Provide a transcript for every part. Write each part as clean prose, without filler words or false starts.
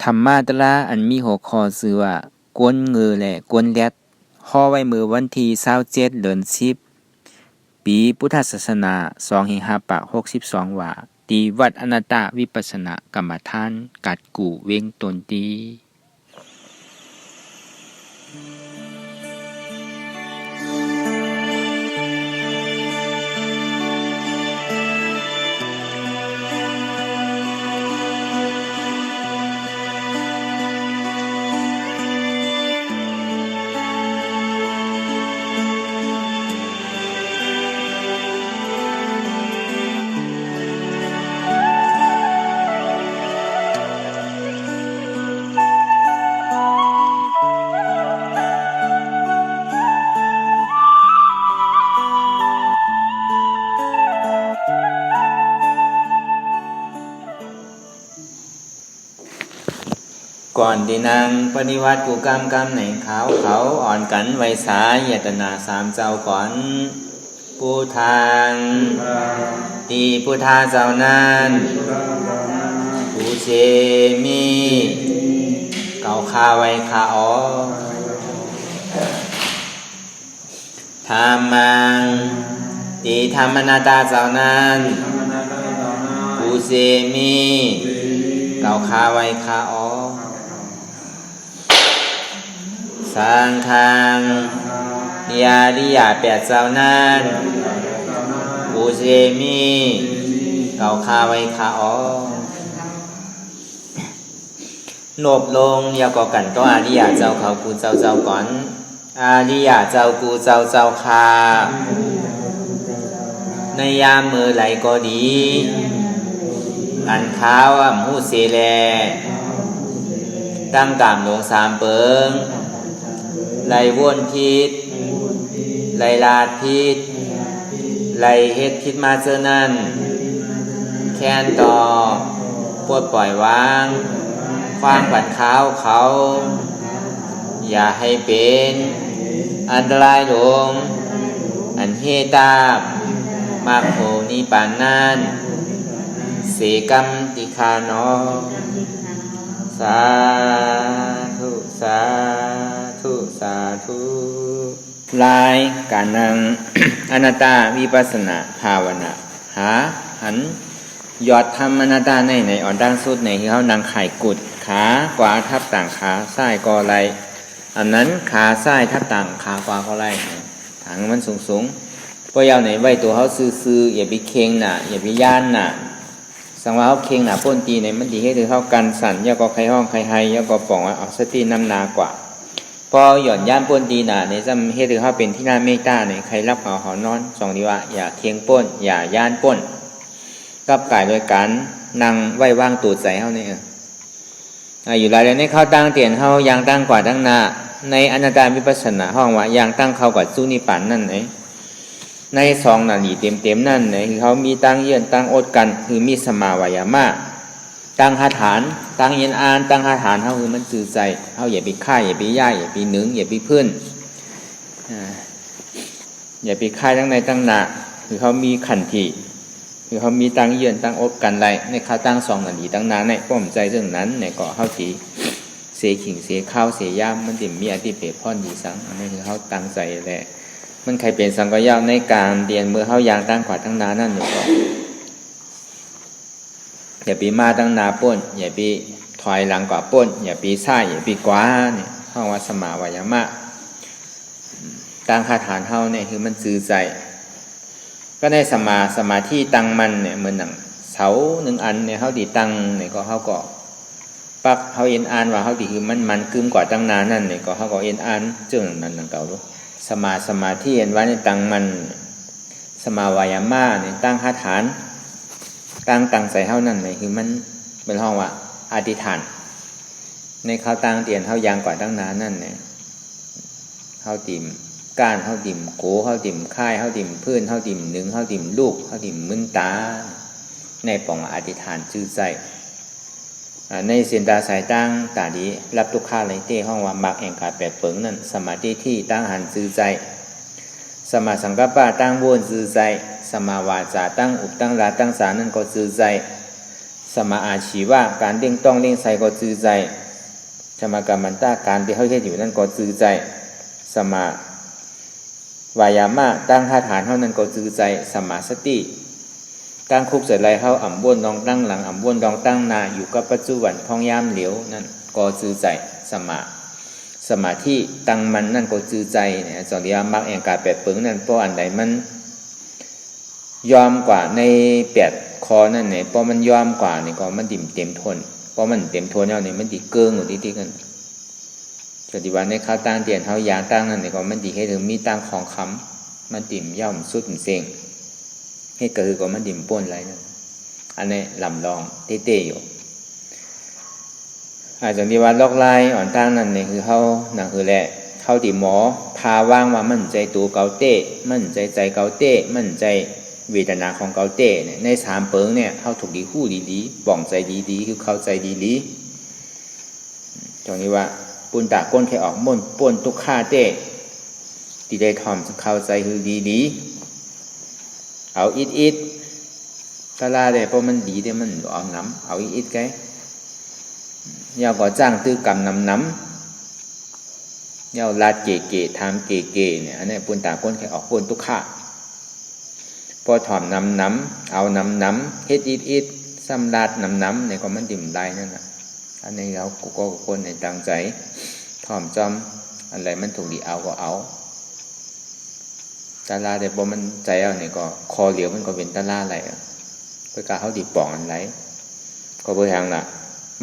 รรมาตราอันมีหัวข้อชื่อว่ากวนเงือและกวนแรดฮ้อไว้มื้อวันที่27เดือน10ปีพุทธศักราช2562ว่าที่วัดอนัตตวิปัสสนกรรมฐานกัดกู่เวงตนตีก่อนที่นางปฏิวัติกูกรรมในเขาอ่อนกันไว้สายยตนาสามเจ้าก่อนผู้ทางตีผู้ทาเจ้านั้นผู้เชมีเก่าคาไว้คาอ๋อธรรมังตีธรรมนาตาเจ้านั้นผู้เชมีเก่าคาไว้คาอ๋อสังฆังยาริยาแปดเจ้านั้นปูเชมีเก่าคาไว้คาอ๋อนบลงยาก่อกันก็อาริยาเจ้าเขากูเจ้าก่อนอาริยาเจ้ากูเจ้าคาในยามมือไหลก็ดีอันข้าวมูเสแลตั้งกามลงสามเปิงไล่วนพิษไล่ลาดพิษไล่เฮ็ดพิษมาเจอนั้นแค้นต่อปวดปล่อยวางความผันเขาอย่าให้เป็นอันตรายลงอันเฮตาบมากโหนิปานนั้นเสกัมติคานอสาธุสาธุลายการนั่ง อนัตตาวิปัสสนาภาวนาหาหันยอดทำอนัตตาในอ่อนดังสุดในที่เขานั่งไข่กุดขากว่าทับต่างขาซ้ายก็ไรอันนั้นขาซ้ายทับต่างขากว่าก็ไรถังมันสูงพวกเราไหนไว้ตัวเขาซื้ออย่าไปเค็งน่ะอย่าไปย่านน่ะสังว่าเขาเค็งน่ะป้นตีในมันดีให้ถือเขากันสั่นย่อก็ใครห้องใครไฮย่อก็ป่องว่าเอาสติน้ำนากว่าพอหย่อนย่านป้นดีน่ะในจำให้ถือเขาเป็นที่น่าเมตตาในใครรับหอนอนสองดีว่าอย่าเทียงป้นอย่าย่านป้นกับกายโดยการนั่งไว้ว่างตูดใจเขาเนี่ยอยู่หลายเดือนในเขาตั้งเตียนเขายางตั้งกว่าตั้งนาในอนัตตาวิปัสสนาห้องว่ายางตั้งเขากว่าสู้นิพพานนั่นไหนในสองนาทีเต็มนั่นไหนคือเขามีตั้งเยื่อนตั้งอดกันคือมีสมาวายามะตั้งหาฐานตั้งเย็นอ่านตั้งหาฐานเขาคือมันสื่อใจเขาอย่าไปฆ่าอย่าไปย่าอย่าไปหนึ่งอย่าไปพื้นอย่าไปฆ่าตั้งในตั้งหนาคือเขามีขันทีคือเขามีตั้งเยื่อนตั้งอดกันไรในเขาตั้งสองนาทีตั้งนานในป้อมใจเรื่องนั้นในเกาะเขาทีเสียขิงเสียข้าวเสียย่ามมันดิ่มมีอธิเปรตพ่อนดีสังอันนี้คือเขาตั้งใจแหละมันใครเป็นสังกัยาวในการเรียนเมื่อเขายางตั้งขวาตั้งนานั่นหนึ่งก็อย่าปีมาตั้งนาป้นอย่าปีถอยหลังกว่าป้นอย่าปีซ่าอย่าปีกว้าเนี่ยห้องวัสมาวายามะตั้งคาฐานเท่าเนี่ยคือมันซื่อใจก็ได้สมาธิตั้งมันเนี่ยเหมือนหนังเสาหนึ่งอันเนี่ยเขาดีตั้งเนี่ยก็เขาก็ปักเขาเอ็นอ่านว่าเขาดีคือมันกึมกว่าตั้งนานั่นเนี่ยก็เขาก็เอ็นอ่านเจ้านั้นหนังเก่าลูกสมาธิเห็นว่าในตั้งมันสมาวายามะเนี่ยตั้งคาฐานตั้งใจเท่านั้นเนี่ยคือมันเป็นห้องว่าอธิษฐานในเขาตั้งเตียนเขายางกว่าตั้งนานนั่นเนี่ยเขาติ่มก้านเขาติ่มโกเขาติ่มค่ายเขาติ่มเพื่อนเขาติ่มหนึ่งเขาติ่มลูกเขาติ่มมึนตาในป่องอธิษฐานชื่อใจในเสียนตาสายตั้งตาดีรับทุกข้าไรเต้ห้องว่ามักแห่งกาแปดเปิงนั่นสมาธิที่ตั้งหันชื่อใจสมาสังกัปปะตั้งวนชื่อใจสมาวาจาตั้งอุปตั้งลาตั้งสานั่นก็ชื่อใจส สมาอาชีวะการเล่งต้องเล่งใส่ก็จือใจสมากรรมันตาการที่เขาเฮ็ดอยู่นั่นก็จือใจสมาวายามะตั้งท่าฐานเท่านั้นก็จือใจสมาสติตั้งคุกเสร็จไรเขาอ่ำบ้วนดองตั้งหลังอ่ำบ้วนดองตั้งนาอยู่กับปัจจุบันพองยามเหลียวนั่นก็จือใจสมาธิตั้งมันนั่นก็จือใจเนี่ยจอดียามักแองกาแปดเปิงนั่นเพราะอันใดมันยอมกว่าในแปดคอนั่นเนี่ยเพราะมันยอมกว่านี่ก็มันดิ่มเต็มทนเพราะมันเต็มทนแล้วเนี่ยมันดีเกิงอยู่ที่กันจอดีวันในข้าวตั้งเตียนเท้ายางตั้งนั่นเนี่ยก็มันดีให้ถึงมีตั้งของคำมันดิ่มย่อมสุดเสียงให้ก็คือก็มันดิ่มป้นอะไรนั่นอันนี้ลำลองเต้ๆอยู่อาจจะมีว่าลอกลายอ่อนตั้งนั่นเนี่ยคือเขาหนังคือแหละเขาติหมอพาว่างว่ามั่นใจตัวเกาเต้มั่นใจใจเกาเต้มั่นใจเวทนาของเกาเต้เนี่ยในสามเปิงเนี่ยเขาถูกดีคู่ดีๆป่องใจดีๆคือเข้าใจดีๆตรงนี้ว่าปุนตาก้นแค่ออกม่นป่นตุกฆ่าเต้ตีได้ทอมเข้าใจคือดีๆเอาอิดตาลาเลยเพราะมันดีเนี่ยมันเอาน้ำเอาอิดไงยาวก่อจ้างตื้อกำน้ำยาวลาดเก๋ๆทำเก๋ๆเนี่ยอันนี้ปุนตาก้นแค่ออกป่นตุกฆ่าพอถอมน้ำเอาน้ำเฮ็ดอิดซ้ำลาดน้ำเนี่ยก็มันดิ่มได้นั่นแหละอันนี้เราก็คนในตั้งใจถอมจอมอะไรมันถูกดีเอาก็เอาตาลาแต่พอมันใจเอาเนี่ยก็คอเหลียวมันก็เป็นตาลาอะไรเพื่อการเขาดีป่องอันไรก็เพื่อทางละ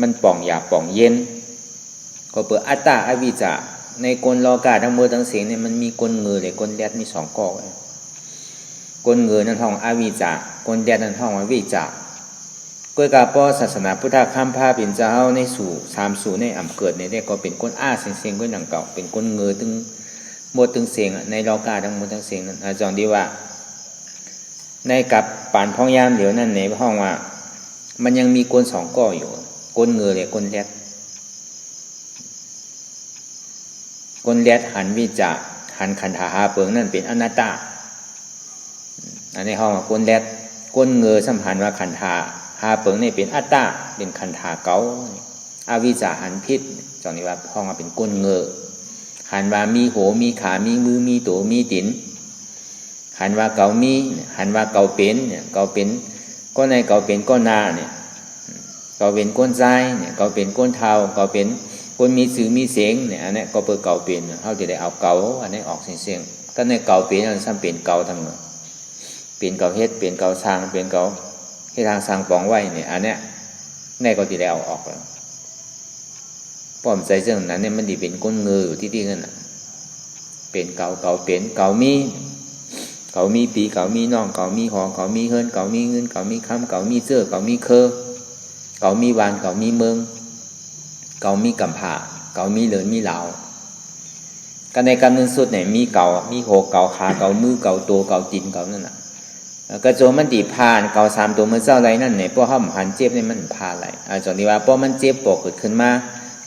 มันป่องหยาบป่องเย็นก็เปิดอัตตาอวิจจะในกลโลกาทั้งมือทั้งเสียงเนี่ยมันมีกลเงือเลยกลแดดมีสองกอกกลเงือนั่นห้องอวิจจะกลแดดนั่นห้องอวิจจะกวยกาป้อศาสนาพุทธข้ามพาเป็นเจ้าในสู่สามสู่ในอ่ำเกิดในได้ก็เป็นก้นอ้าเสียงก้นหนังเก่าเป็นก้นเงือตึงหมดตึงเสียงในโลกาทั้งหมดทั้งเสียงนั้นอาจารย์ดีว่าในกับป่านพ้องยามเดี๋ยวนั่นในห้องว่ามันยังมีก้นสองก้ออยู่ก้นเงือเลยก้นแดดก้นแดดหันวิจาหันขันธาหาเปิงนั่นเป็นอนัตตาอันในห้องก้นแดดก้นเงือสัมพันธ์ว่าขันธาหาเปิงนี่เป็นอัตตาเป็นขันธาเก่าอวิจาหันพิษจองนี้ว่าห้องว่าเป็นก้นเงือหันว่ามีโหมีขามีมือมีตัวมีตินหันว่าเก่ามีหันว่าเก่าเป็นเนี่ยเก่าเป็นก็ในเก่าเป็นก็นาเนี่ยเก่าเป็นก้นใจเนี่ยเก่าเป็นก้นเท้าเก่าเป็นก้นมีสื่อมีเสียงเนี่ยอันนี้ก็เปิดเก่าเป็นเขาจะได้เอาเก่าอันนี้ออกเสียงก็ในเก่าเป็นอันซ้ำเป็นเก่าทั้งหมดเป็นเก่าเฮ็ดเป็นเก่าสร้างเป็นเก่าให้ทางสร้างปองไว้เนี่ยอันเนี้ยแน่ก็ที่ได้เอาออกแล้วป้อมใจเรื่องนั้นเนี่ยมันดีเป็นก้นเงืออยู่ที่นั่นน่ะเป็นเก่าเป็นเก่ามีปีเก่ามีน้องเก่ามีหอเก่ามีเฮินเก่ามีเงินเก่ามีคำเก่ามีเสื้อเก่ามีเคอเก่ามีวานเก่ามีเมืองเก่ามีกำผาเก่ามีเหลินมีเหลากันในกำนึงสุดเนี่ยมีเก่ามีโหเก่าขาเก่ามือเก่าตัวเก่าจินเก่านั่นน่ะกระโจมมันตีผ่านเก่าสามตัวมันเจ้าไรนั่นเนี่ยเพราะห้ามหันเจ็บเนี่ยมันผ่าไรจนที่ว่าเพราะมันเจ็บปวดเกิดขึ้นมา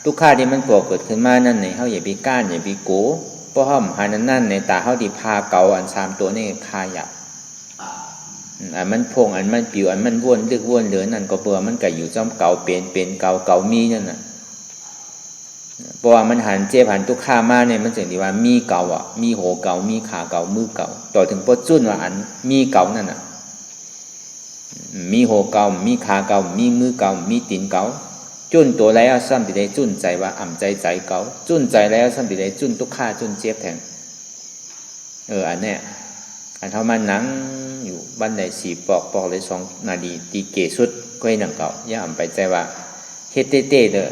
ทุกข้าที่มันปวดเกิดขึ้นมานั่นเนี่ยเขาอย่าไปก้านอย่าไปโก้เพราะห้ามหันนั่นในตาเขาตีผ่าเก่าอันสามตัวนี่คาหยับอันมันพงอันมันปิวอันมันวนเลือกวนเหลือนั่นก็เปลือมันก็อยู่จอมเก่าเป็นเก่ามีนั่นน่ะเพราะว่ามันหันเจ็บหันทุกข้ามาเนี่ยมันจึงที่ว่ามีเก่าอ่ะมีโหเก่ามีขาเก่ามือเก่าต่อถึงพอจุ้นว่าอันมีเก่านั่นน่ะมีโหเก่ามีขาเก่ามีมือเก่ามีตีนเก่าจุ้นตัวแล้วซ้ำติได้จุ้นใจว่าอ่ำใจเก่าจุ้นใจแล้วซ้ำติได้จุ้นทุกข้าจุ้นเจ็บแทนอันเนี้ยอันเท่ามันนั่งอยู่บ้านใดสี่ปอกเลย2 นาทีตีเกสุดก็ให้หนังเก่าย่าอ่ำไปใจว่าเฮ็ดเต้เด้อ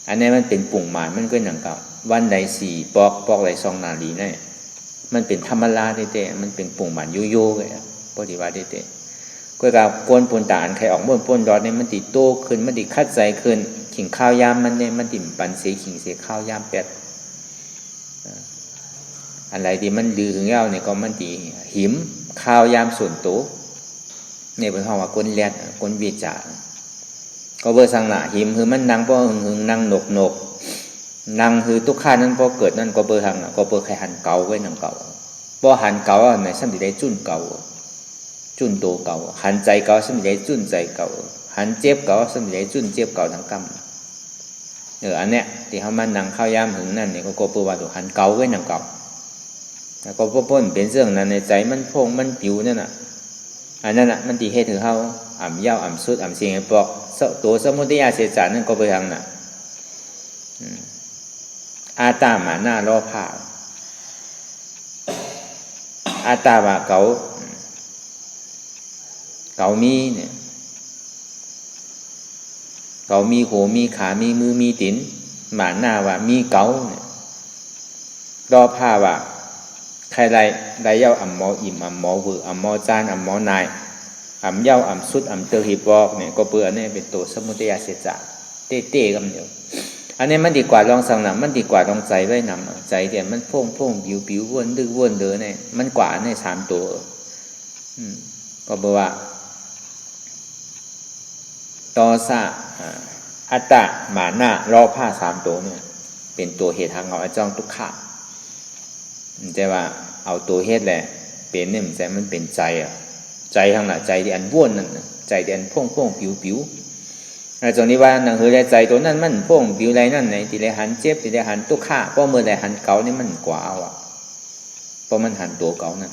อันนี้มันเป็นปุ่งหมานมันก็หนังเก่าวันใด4 ปอกเลย2 นาทีนี่มันเป็นธรรมดาเต้มันเป็นปุ่งหมานโยโย่เลยปฏิวัติเต้ก็กับกวนปูนตาอันใครออกม้วนปูนดอดเนี่ยมันติโตขึ้นมันติคัดใจขึ้นขิงข้าวยามมันเนี่ยมันติปั่นเสียขิงเสียข้าวยามเป็ดอะไรที่มันดื้อถึงเย้าเนี่ยก็มันติหิมข้าวยามส่วนโตเนี่ยเป็นห้องว่ากวนแรดกวนวิจารก็เบอร์สังละหิมคือมันนั่งเพราะหึงนั่งหนกนั่งคือทุกข้านั้นพอเกิดนั่นก็เบอร์ทางก็เบอร์ใครหันเก่าไว้หนังเก่าพอหันเก่าในสัมผัสได้จุ่นเก่าจุ่นโตเก่าหันใจเก่าสัมผัสได้จุ่นใจเก่า หันเจ็บเก่าสมัยจุนเจ็บเก่าทั้งกำอันเนี้ยที่เขามานั่งเข้ายามถึงนั่นเนี่ยก็ปูว่าถูกหันเก่าไว้หนังเก่าแล้วก็พ้นเป็นเรื่องนั้นในใจมันพงมันปิวนั่นน่ะอันนั้นน่ะมันตีให้ถึงเขาอ่ำเย้าอ่ำสุดอ่ำเสียงไอ้ปอกตัวสมุทัยเสียจานนั่นก็ไปทางน่ะอาตาหมาหน้ารอผ่าอาตาว่าเก่ามีเนี่ยเก่ามีโหมีขามีมือมีตีนหมาหน้าว่ามีเก่าเนี่ยรอผ่าว่าใครได้เย้าอ่ำหมออิ่มอ่ำหมอวืออ่ำหมอจานอ่ำหมอนายอ่ำเย้าอ่ำสุดอ่ำเตอหิบบอกเนี่ยก็เปื่อเนี่ยเป็นตัวสมุทัยเสียจานเต้ๆกันเดียวอันนี้มันดีกว่าลองสั่งหนังมันดีกว่าลองใจไว้หนังใจเดี๋ยวมันโพ่งบิววนดื้อวนเด้อเนี่ยมันกว่าเนี่ย3 ตัวก็บอกว่าตอซาอัตตะหมาหน้ารอผ้า3 ตัวเนี่ยเป็นตัวเหตุทางเอาจ้องทุกขะแต่ว่าเอาตัวเหตุแหละเป็นเนี่ยมันใจมันเป็นใจใจทางหน้าใจที่อันวนนั่นใจที่อันโพ่งบิวตรงนี้ว่าหนังหือใจตัวนั้นมันโพ่งบิวไรนั่นไหนที่ไรหันเจ็บที่ไรหันตุกข่าเพราะเมื่อไรหันเก่านี่มันกว่าเพราะมันหันตัวเก่านั่น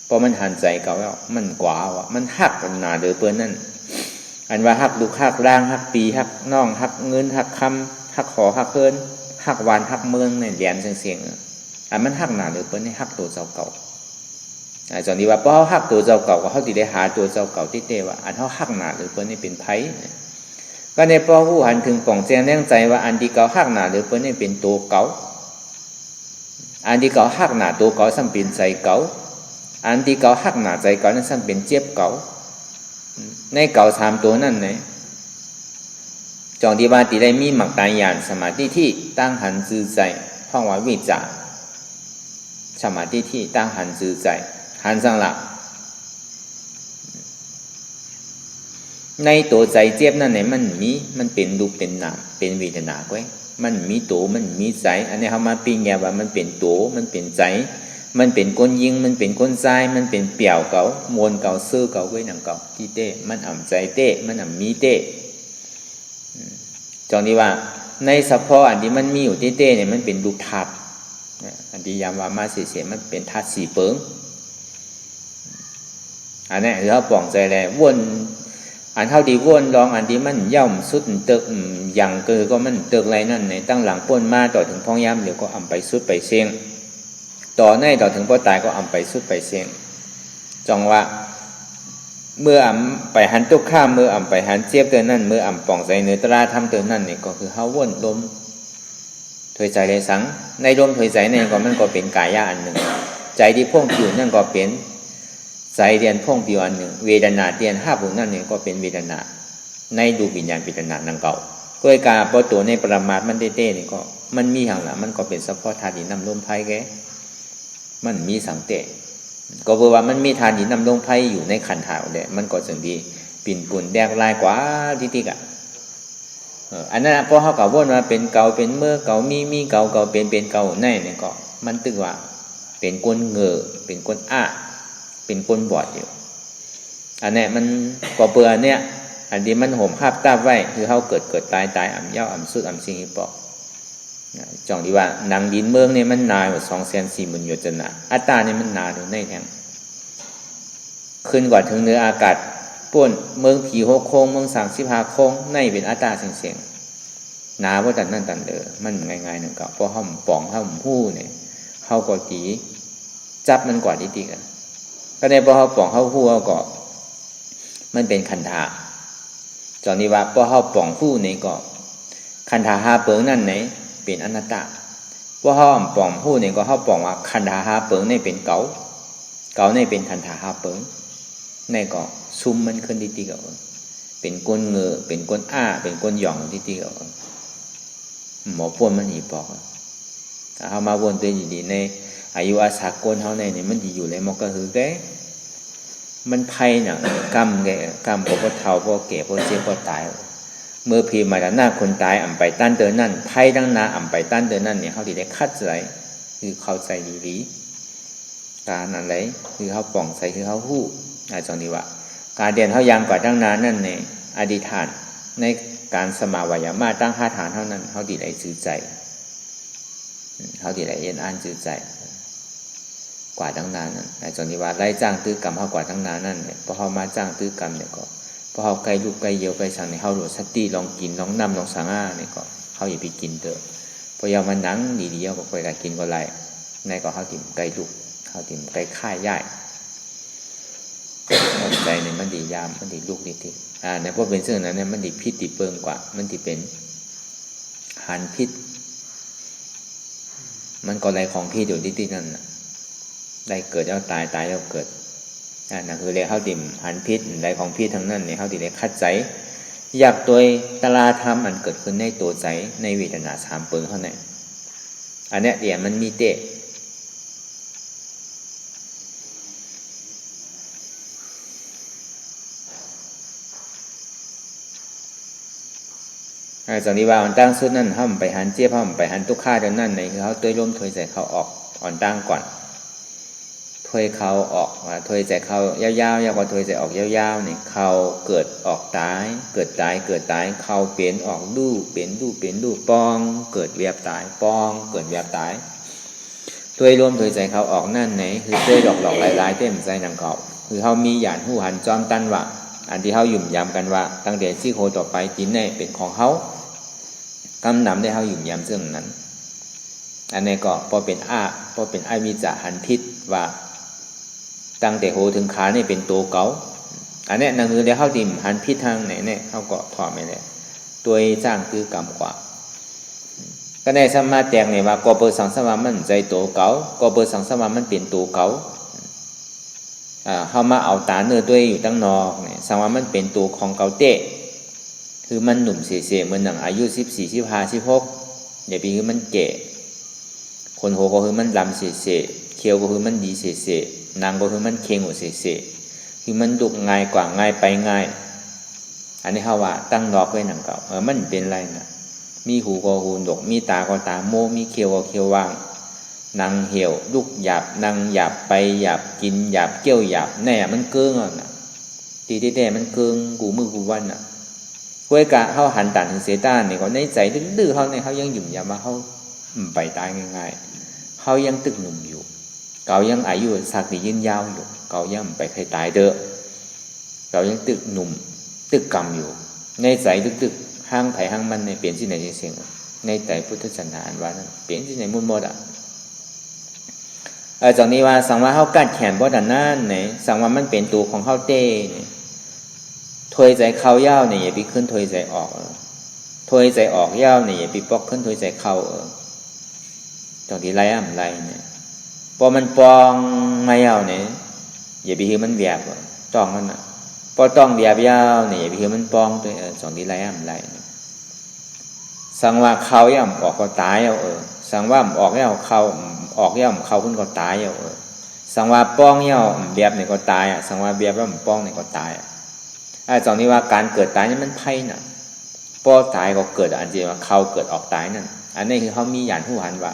เพราะมันหันใจเก่าแล้วมันกว่ามันหักหนาเดือเปื้อนนั่นอันว่าหักลูกหักล่างหักปีหักน่องหักเงินหักคำหักขอหักเคินหักวานหักเมืองเนี่ยเหรียญเสียงอันมันหักหนาเดือเปื้อนนี่หักตัวเจ้าเก่าตรงนี้ว่าเพราะเขาหักตัวเจ้าเก่าเขาติได้หาตัวเจ้าเก่าที่เตว่าอันเขาหักหนาเดือเปื้อนนี่เป็นไผ่ก็ในพอผู้หันถึงป่องแจ้งแน่ใจว่าอันที่เก่าหักหนาหรือเปิ้นนี่เป็นตัวเก่าอันที่เก่าหักหนาตัวเก่าซ้ำเป็นใจเก่าอันที่เก่าหักหนาใจเก่านั้นซ้ำเป็นเจ็บเก่าในเก่า3 ตัวนั่นเนี่ยจองที่ว่าที่ได้มีหมักตายญาณสมาธิที่ตั้งหันซื่อใจห้องว่าวิจารสมาธิที่ตั้งหันซื่อใจหันสังหลักในตัวใจเจ็บนั่นเนี่ยมันเป็นรูปเป็นนามเป็นเวทนาไว้มันมีตัวมันมีใจอันนี้เขามาปิ้งแยว่ามันเป็นตัวมันเป็นใจมันเป็นก้นยิงมันเป็นก้นใจมันเป็นเปี่ยวเก่ามวลเก่าซื้อเก่าไว้หนังเก่าที่เต้มันอ่ำใจเต้มันอ่ำมีเต้จองนี้ว่าในเฉพาะอันที่มันมีอยู่เต้เนี่ยมันเป็นรูปธาตุอันที่ยามว่ามาเสียมันเป็นธาตุ4 เปิงอันนี้เราปล่องใจแลวนอันเท่าดีวนลองอันที่มันย่อมสุดตึกอย่างเกิดก็มันตึกไรนั่นในตั้งหลังป้นมาต่อถึงพ้องย้ำเดี๋ยวก็อ่ำไปสุดไปเสียงต่อในต่อถึงพ่อตายก็อ่ำไปสุดไปเสียงจองว่าเมื่ออ่ำไปหันตุกข้ามเมื่ออ่ำไปหันเจี๊ยบเตือนนั่นเมื่ออ่ำป่องใจเนื้อตราทำเตือนนั่นเนี่ยก็คือเฮาวนลมถอยใจเลยสังในลมถอยใจเนี่ยก็มันก็เป็นกายะอันหนึ่งใจที่พ่วงผิวนั่นก็เป็นใจเรียนพ่งผิวอันหนึ่งเวทนาเรียน5 บุญนั่นเนี่ยก็เป็นเวทนาในดูวิญญาณวิญญาณนังเก่าก็ไอ้การพอตัวในปรมาตมันเต้ๆนี่ก็มันมีอย่างละมันก็เป็นเฉพาะธาตุดินน้ำลมไฟแกมันมีสังเตก็เพราะว่ามันมีธาตุดินน้ำลมไฟอยู่ในขันธ์หาวเนี่ยมันก็จึงดีปิ่นปุ่นแดกลายกว่าที่อ่ะอันนั้นพอเขากับว่าเป็นเก่าเป็นเมื่อเก่ามีเก่าเป็นเก่าในเนี่ยก็มันตึกว่าเป็นก้นเงือเป็นก้นเป็นก้นบอดอยู่อันนี้มันก็เปื่อเนี่ยอันที่มันห่มภาพตาไว้คือเขาเกิดตายอ่ำเย้าอ่ำสุดอ่ำสิงหิปอกจองที่ว่าหนังดินเมืองเนี่ยมันนายกว่า240,000 โยชนะอัตตาเนี่ยมันนาถึงในแทงขึ้นกว่าถึงเนื้ออากาศป่นเมืองผี6 โค้งเมือง35 โค้งในเป็นอัตตาเสียงนาว่าแต่นั่นตันเด้อมันง่ายๆหนึ่งก็เพราะเขาป่องเขาหู้เนี่ยเขาก็ตีจับมันกว่าดีๆกันก็ในพอเขาป่องเขาหู้เขาก็มันเป็นคันธาจองนี้ว่าพอเขาป่องหู้เนี่ยก็คันธา5 เปิงนั่นไหนเป็นอนัตตาพอเขาป่องหู้เนี่ยก็เขาป่องว่าคันธา5 เปิงเนี่ยเป็นเก่าเนี่ยเป็นคันธา5 เปิงในก็ซุ่มมันขึ้นดีๆกับเป็นก้นเงือเป็นก้นเป็นก้นหย่องดีๆกับหมอพ่นมันหีบบอกถ้าเขามาวนตัวดีๆในอายุอาสากลเขาในเนี่ยมันดีอยู่เลยมันก็คือแกมันไพ่น่ะกำพอเฒ่าพอแก่พอเจ็บพอตายเมื่อพีมาหน้าคนตายอ่ำไปต้านเตือนนั่นไพ่ดังนาอ่ำไปต้านเตือนนั่นเนี่ยเขาดีได้คัดใจคือเข้าใจดีๆการอะไรคือเขาป่องใจคือเขาหู้จองนี้ว่าการเรียนเขายังกว่าตั้งนานนั่นเนี่ย อธิษฐานในการสมาวายามะตั้ง5ฐานเท่านั้นเฮาสิได้จื้อใจเฮาสิได้เย็นอ่านจื้อใจกว่าตั้งนานนั่นในจนที่ว่าไล่จ้างตื้อกรรมเฮากว่าตั้งนานนั่นเนี่ยพอเฮามาจ้างตื้อกรรมเนี่ยก็พอเฮาไกลลูกไกลเยียวไกลสังเนี่ยเฮารู้สติลองกินลองนำลองสังอาเนี่ยก็เฮาอย่าไปกินเด้อพอยามมันหนังดีๆเฮาก็ค่อยได้กินก็ไล่ในก็เฮาติ่มไกลลูกเฮาติ่มไกลค่ายย้ายใจเนี่ยมันดียามมันดีลูกดีทีในพวกเป็นซึ่งนั้นเนี่ยมันดีพิษดีเปิงกว่ามันดีเป็นหันพิษมันก็ไรของพี่อยู่ที่นั่นน่ะได้เกิดแล้วตายตายแล้วเกิดนั่นคือเรียกเข้าดิ่มหันพิษไรของพี่ทั้งนั้นเนี่ยเข้าดิ่มเรียกคัดใจอยากโดยตลาธรรมอันเกิดขึ้นในตัวใจในเวทนา3เปิงเท่านั้นอันเนี้ยเดี๋ยวมันมีเตะจากนี้ว่าอ่อนตั้งสุดนั่นห้ามไปหันเจี๊ยบห้ามไปหันทุกข้าเดินนั่นในคือเขาตัวร่มถอยใจเขาออกอ่อนตั้งก่อนถอยเขาออกถอยใจเขายาวๆยาวกว่าถอยใจออกยาวๆเนี่ยเขาเกิดออกตายเกิดตายเกิดตายเขาเปลี่ยนออกดูเปลี่ยนดูเปลี่ยนดูปองเกิดเวียบตายปองเกิดเวียบตายตัวร่มถอยใจเขาออกนั่นไหนคือตัวหลอกหลายๆเต็มใจนังเขาคือเขามีหยาดหูหันจอมตันว่าอันที่เขาหยุ่มยำกันว่าตั้งแต่ซี่โคต่อไปจินเนี่ยเป็นของเขากำนำได้เขาหยุ่มยำซึ่งนั้นอันนี้ก็พอเป็นวิจาหันพิษว่าตั้งแต่โหถึงขาเนี่ยเป็นตัวเก่าอันนี้นั่นคือได้เขาดิ่มหันพิษทางไหนเนี่ยเขาก็ถอดไม่ได้ตัวจ้างคือกรรมกว่าก็ในสมาแตกเนี่ยว่าก็เปิดสังสมามันใจตัวเก่าก็เปิดสังสมามันเป็นตัวเก่าเขามาเอาตาเนื้อตัวอยู่ตั้งนอกเนี่ยสังว่ามันเป็นตัวของเก่าเตะคือมันหนุ่มเสียเหมือนหนังอายุ14 15 16อย่าไปคือมันแก่คนโหก็คือมันลำเสียเคียวก็คือมันดีเสียนางก็คือมันเค็งหัวเสียคือมันดุง่ายกว่าง่ายไปง่ายอันนี้เขาว่าตั้งนอกไว้หนังเก่ามันเป็นไรนะมีหูก็หูดกมีตาก็ตาโมมีเคียวก็เคียวว่างนางเหี่ยวลูกหยาบนางหยาบไปหยาบกินหยาบเกี้ยวหยาบแน่มันเกิงอ่ะนะตีแต่มันเกิงกูมือกูวันอ่ะกวยกะเขาหันตันถึงเสต้านเนี่ยก็ในใจดื้อเขาเนี่ยเขายังหยุ่มยามว่าเขาไปตายง่ายๆเขายังตึกหนุ่มอยู่เขายังอายุสักดียืนยาวอยู่เขายังไปใครตายเด้อเขายังตึกหนุ่มตึกกรรมอยู่ในใจตึกๆห้างไผ่ห้างมันในเปลี่ยนที่ไหนเสียงในใจพุทธศาสนาอันว่านั้นเปลี่ยนที่ไหนมุ่นหมดอ่ะจากนี้ว่าสังว่าเขากัดแขนบ่ดันนั่นเนี่ยสังว่ามันเป็นตัวของเขาเต้เนี่ยถอยใจเข้าย่าวเนี่ยอย่าไปขึ้นถอยใจออกถอยใจออกย่าวเนี่ยอย่าไปปอกขึ้นถอยใจเข้าจากที่ไรอะไรเนี่ยพอมันปองไม่ย่าวเนี่ยอย่าไปคือมันเบียบต้องมันอ่ะพอต้องเบียบย่าวเนี่ยอย่าไปคือมันปองตัวจากที่ไรอะไรสังว่าเข้าย่ำออกก็ตายสังว่าออกย่าวเข้าออกย่ำเข้าขึ้นก็ตายสังว่าป้องย่ำเบียบเนี่ยก็ตายสังว่าเบียบย่ำป้องเนี่ยก็ตายจากนี้ว่าการเกิดตายนี่มันไพ่น่ะป้อตายก็เกิดอันเดียวว่าเขาเกิดออกตายนั่นอันนี้คือเขามีหยาดหูหันว่า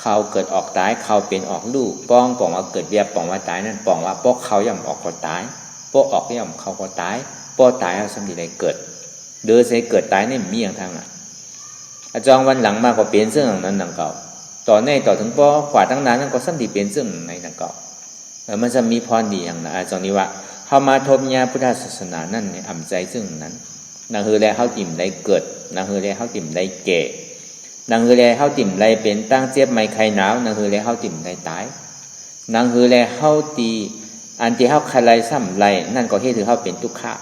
เขาเกิดออกตายเขาเป็นออกลูกป้องปองว่าเกิดเบียบปองว่าตายนั่นปองว่าป้อเขาย่ำออกก็ตายป้อออกย่ำเขาก็ตายป้อตายเอาสมดีใดเกิดเดือดใส่เกิดตายนี่มีอย่างทางจองวันหลังมาก็เปลี่ยนเรื่องนั้นหนังเก่าต่อในต่อถึงป้อกว่าตั้งนานนั่นก็สมดีเปลี่ยนเรื่องในหนังเก่ามันจะมีพรดีอย่างนั้นจองนี้ว่าเขามาทบญาพุทธศาสนานั่นเนี่ยอ่ำใจซึ่งนั้นนางฮือแลเขาติ่มได้เกิดนางฮือแลเขาติ่มได้แก่นางฮือแลเขาติ่มได้เป็นตั้งเจ็บไม่ใครหนาวนางฮือแลเขาติ่มได้ตายนางฮือแลเขาตีอันที่เขาใครไรซ้ำไรนั่นก็เหตุถือเขาเป็นทุกข์ะ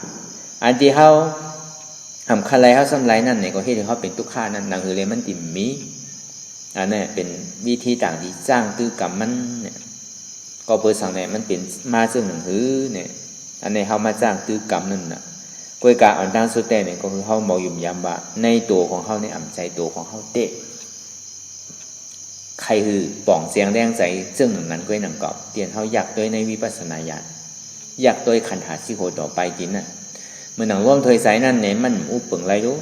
อันที่เขาทำใครไรเขาซ้ำไรนั่นเนี่ยก็เหตุถือเขาเป็นทุกข์ะนั่นนางฮือแลมันติ่มมีอันนี้เป็นวิธีต่างที่จ้างตื้อกรรมมันเนี่ยก็เปิดสั่งเนี่ยมันเป็นมาซึ่งหนังหือเนี่ยอันนี้เขามาจ้างตื้อกรรมนั่นน่ะกวยกะอ่อนตั้งสุดแต่เนี่ยก็คือเขาเมายุ่มยำว่าในตัวของเขาในอ่ำใจตัวของเขาเตะใครคือป่องเสียงแรงใจซึ่งหนึ่งนั้นกวยหนังกอบเตียนเขาอยากโดยในวิปัสสนาญาณอยากโดยขันหาสิโหต่อไปกินน่ะเมื่อหนังร่วมถอยใสนั่นเนี่ยมันอุปเปิงไรรู้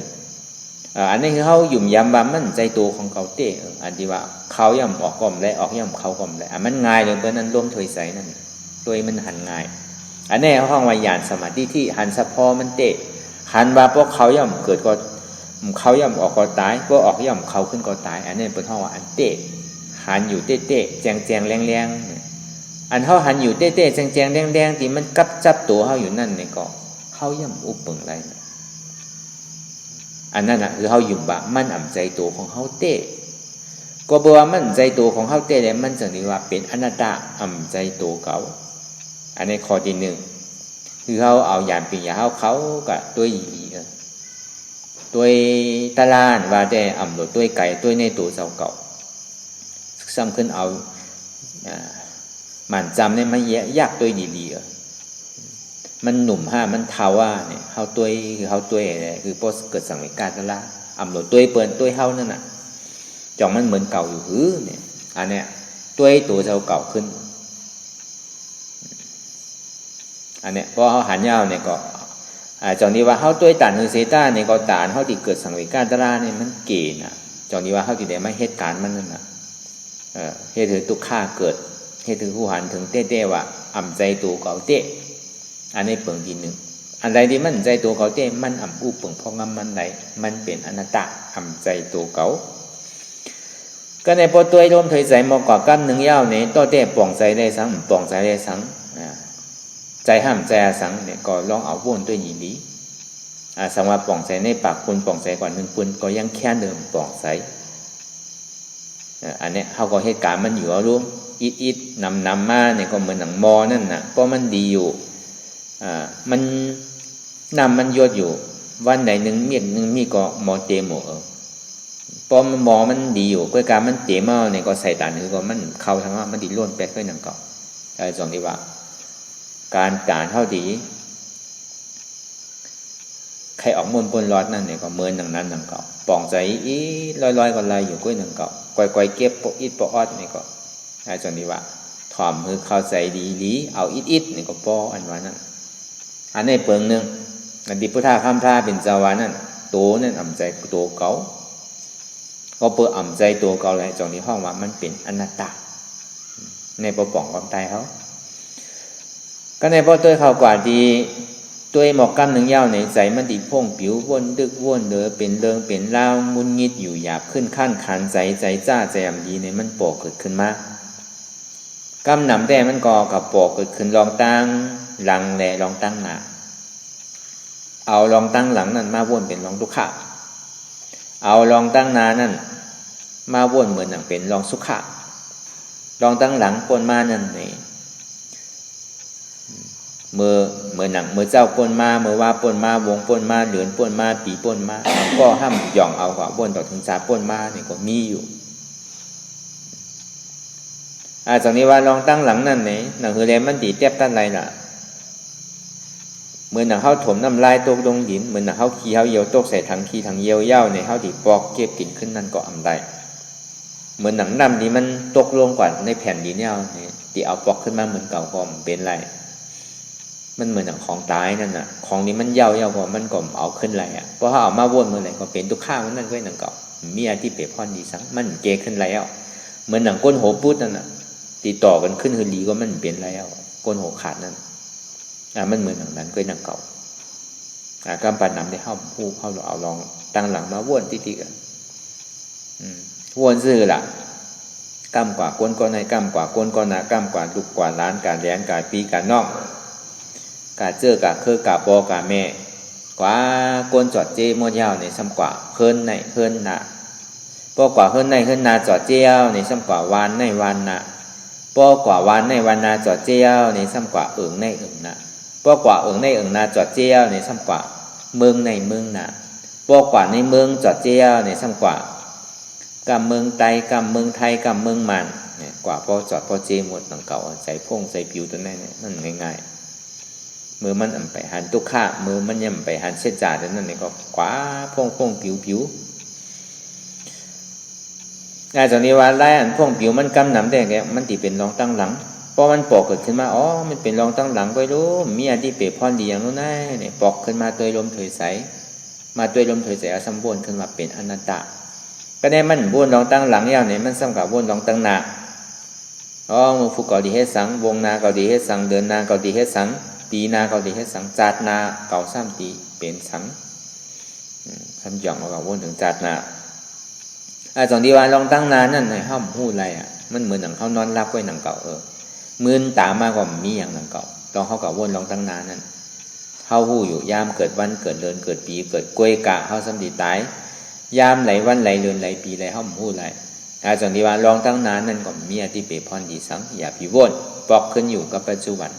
อันนี้คือเขายุ่มยำว่ามันใจตัวของเขาเตะอันที่ว่าเขาย่ำออกก่อมและออกย่ำเขาก่อมและมันง่ายเลยเพราะนั้นร่วมถอยใสนั่นโดยมันหันง่ายอันนี้เขาห้องวิญญาณสมาธิที่หันสะพอมันเตะ หันว่าพวกเขาย่อมเกิดก็เขาย่อมออกก็ตายพวกออกย่อมเขาขึ้นก็ตายอันนี้เป็นห้องว่าอันเตะหันอยู่เตะเตะแจงแจงแรงแรงอันเขาหันอยู่เตะเตะแจงแจงแรงแรงที่มันกับจับตัวเขาอยู่นั่นเนี่ยก็เขาย่อมอุปเปิงไรอันนั้นน่ะคือเขาอยู่บะมันอ่ำใจตัวของเขาเตะก็บอกว่ามันใจตัวของเขาเตะเลยมันจึงเรียกว่าเป็นอนัตตาอ่ำใจตัวเขาอันนี้ข้อที่หนึ่งคือเขาเอาอย่างเป็นอย่างเขากับตัวอีตัวตะลานว่าได้อ่ำตัวไก่ตัวในตัวเสาเก่าซ้ำขึ้นเอามันจำเนี่ยมันยากตัวดีมันหนุ่มห้ามันเทาว่าเนี่ยเขาตัวคือเขาตัวเนี่ยคือพอเกิดสังเวชการตะละอ่ำตัวเปิดตัวเขานั่นน่ะจ่องมันเหมือนเก่าอยู่หือเนี่ยอันเนี้ยตัวเสาเก่าขึ้นอันเนี้ยพอเขาหันยาวเนี่ยก็จองนี้ว่าเขาตัวตันคือเซต้าเนี่ยก็ตานเขาที่เกิดสังเวชการตะละเนี่ยมันเก่งอ่ะจองนี้ว่าเขาที่ได้มาเหตุการณ์มันนั่นน่ะเหตุถือตุกข่าเกิดเหตุถือผู้หันถึงเต้ว่าอ่ำใจตัวเก่าเต้อันนี้เปิงทีหนึ่งอันใดที่มันใจตัวเก่าเต้มันอ่ำอู้เปิงเพราะงั้นมันไหนมันเป็นอนัตตาอ่ำใจตัวเก่าก็ในพอตัวร่มเถยใจมากกว่ากั้นหนึ่งยาวเนี่ยต่อเต้ป่องใจได้สังป่องใจได้สังใจห้ามใจสังเนี่ยก็ลองเอาว่นตัวหยีดีสังว่าป่องใจในปากคุณป่องใจกว่าหนึ่งคุณก็ยังแค่เดิมป่องใจอันนี้เขาก็เหตุการณ์มันอยู่เอารู้อิดนำมาเนี่ยก็เหมือนหนังมอนั่นน่ะเพราะมันดีอยู่มันนำมันยดอยู่วันไหนหนึ่งเมียนหนึ่งมีก็มอเตโมพอมันมอมันดีอยู่ก็การมันเตะมาเนี่ยก็ใส่ตาหนึ่งก็มันเข้าทั้งว่ามันดิล้วนแปดก็หนังเก่าสองที่ว่าการการเท่าดีใครออกมนปนรอดนั่นเนี่ยก็เมินหนังนั้นหนังเก่าป่องใจอีลอยก็ลายอยู่ก็หนังเก่าก่อยเก็บปออิดปออดนี่ก็สองที่ว่าถ่อมคือเข้าใจดีเอาอิดนี่ก็ปออันว่านั่นอันนี้เปิงหนึ่งอันที่พุทธะข้ามท่าเป็นเจ้าวานั่นตัวนั่นอ่ำใจตัวเก่าก็เปิดอ่ำใจตัวเก่าเลยจองที่ห้องว่ามันเป็นอนัตตาในปป่องความตายเขาก็ในพอตัวเขากว่าดีตัวหมอกกำหนึ่งยาวในใจมันดีพ่งผิววนดึกวนเดือเป็นเริงเป็นเล่ามุนงิดอยู่หยาบขึ้นขั้นขันใจจ้าใจอ่ำดีในมันปอกเกิดขึ้นมากำหนำแต่มันก่อกับปอกเกิดขึ้นลองตั้งหลังแหล่ลองตั้งหน้าเอาลองตั้งหลังนั่นมาวนเป็นลองทุกขะเอาลองตั้งหน้านั่นมาวนเหมือนหนังเป็นลองสุขะลองตั้งหลังปนมานั่นนี่เมื่อหนังเมื่อเจ้าปนมาเมื่อว่าปนมาวงปนมาเดือนปนมาปีปนมาก็ห้ามหย่องเอากว่าวนต่อถึงจาปนมาเนี่ยก็มีอยู่จากนี้ว่าลองตั้งหลังนั่นเนี่ยหนังคือแลมันดีเจ็บตั้งไรล่ะเหมือนหนังเขาถมน้ำลายตกลงหินเหมือนหนังเขาขี้เขาเยี่ยวตกใส่ถังขี้ถังเยี่ยวเย่าเนี่ยเขาดีปอกเก็บกินขึ้นนั่นก็อ่ำได้เหมือนหนังดำนี้มันตกลงกว่าในแผ่นดินเนี่ยที่เอาปอกขึ้นมาเหมือนเก่าก็เป็นไรมันเหมือนหนังของตายนั่นน่ะของนี้มันเย่าก็มันก็เอาขึ้นไรอ่ะเพราะเขาเอามาวนเมื่อไหร่ก็เป็นทุกข้าวนั่นก็หนังเก่ามีอะไรที่เปรียบพรดีสังมันเกขึ้นไรอ่ะเหมือนหนังก้นโหปุดนั่นน่ะติดต่อกันขึ้นคือดีก็มันเป็นไรอ่ะก้นโหขาดนั่นมันเหมือนหนังนั้นก็หนังเก่ากำปั้นนำได้เข้าผู้เข้าเอาลองตั้งหลังมาวนติกันวนซื่อล่ะกำกว่าก้นก้อนในกำกว่าก้นก้อนหนากำกว่าลูกกว่าล้านการแย้นการปีการนอกการเจอกาคือกาปอกาแม่กว่าก้นจอดเจมดยาวในซ้ำกว่าเฮิรนในเฮิรนนาปอกว่าเฮิรนในเฮิรนนาจอดเจียวในซ้ำกว่าวานในวานนาปอกว่าวานในวานนาจอดเจียวในซ้ำกว่าเอิงในเอิงนาปอกว่าเอิงในเอิงนาจอดเจียวในซ้ำกว่าเมืองในเมืองนาปอกว่าในเมืองจอดเจียวในซ้ำกว่ากำเมืองไตกำเมืองไทยกำเมืองมันเนี่ยกว่าพอจอดพอเจหมดหนังเก่าใส่พงใส่ผิวตัวนั้นเนี่ยมันง่ายๆมือมันไปหันตุกข้ามือมันย่ำไปหันเส้นจ่าตัวนั้นเนี่ยก็กว่าพงผิวจากนี้ว่าไล่อันพงผิวมันกำหนำแต่แกมันติเป็นรองตั้งหลังพอมันปอกเกิดขึ้นมาอ๋อมันเป็นรองตั้งหลังก็รู้มีอันที่เปรียบพรดีอย่างนู้นนะเนี่ยปอกขึ้นมาตัวลมเถยใสมาตัวลมเถยใสอาสัมบูรณ์ขึ้นมาเป็นอนัตตาก็ได้มันวนรองตั้งหลังอย่างนี้มันสำกับวนรองตั้งหน้ามือฟุกเกาดีเฮ็ดสังวงนาเกาดีเฮ็ดสังเดินนาเกาดีเฮ็ดสังตีนาเกาดีเฮ็ดสังจัดนาเก่าซ้ำตี เป็นสังคำหย่องเราวนถึงจัดนะสองที่ว่าลองตั้งนานนั่นในห้ามพูดอะไรมันเหมือนหนังเขานอนรับไว้หนังเก่ามืนตามมากกว่ามีอย่างหนังเก่าต้องเขากับวนลองตั้งนานนั่นเขาหู้อยู่ยามเกิดวันเกิดเดือนเกิดปีเกิดกล้วยกะเขาสำดีตายยามไหลวันไหลเดือนไหลปีไหลห้ามพูดอะไรสองที่ว่าลองตั้งนานนั่นก็มีที่เปรพรดีสังอย่าพิวนปอกขึ้นอยู่กับปัจจุบัน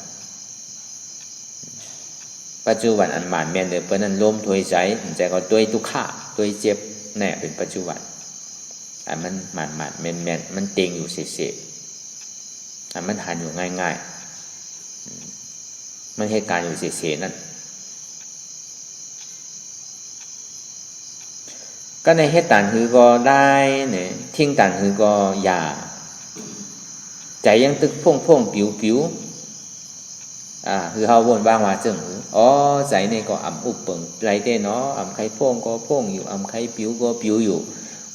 ปัจจุบันอันหมานแม่นเลยเพราะนั้นลมถวยใจใจก็ตัวทุกข์ตัวเจ็บแน่เป็นปัจจุบันมันหมานแม่นมันเต็งอยู่เสียมันหันอยู่ง่ายมันเหตุการณ์อยู่เสียนั่นก็ในเหตุการณ์คือก็ได้เนี่ยทิ้งการคือก็อย่าใจยังตึกพ่งปิวคือเขาวนบ้างว่าจึงใจนี่ก็อ่ำอุบเปิงไรเต้เนาะอ่ำไข่พ่งก็พ่งอยู่อ่ำไข่ปิวก็ปิวอยู่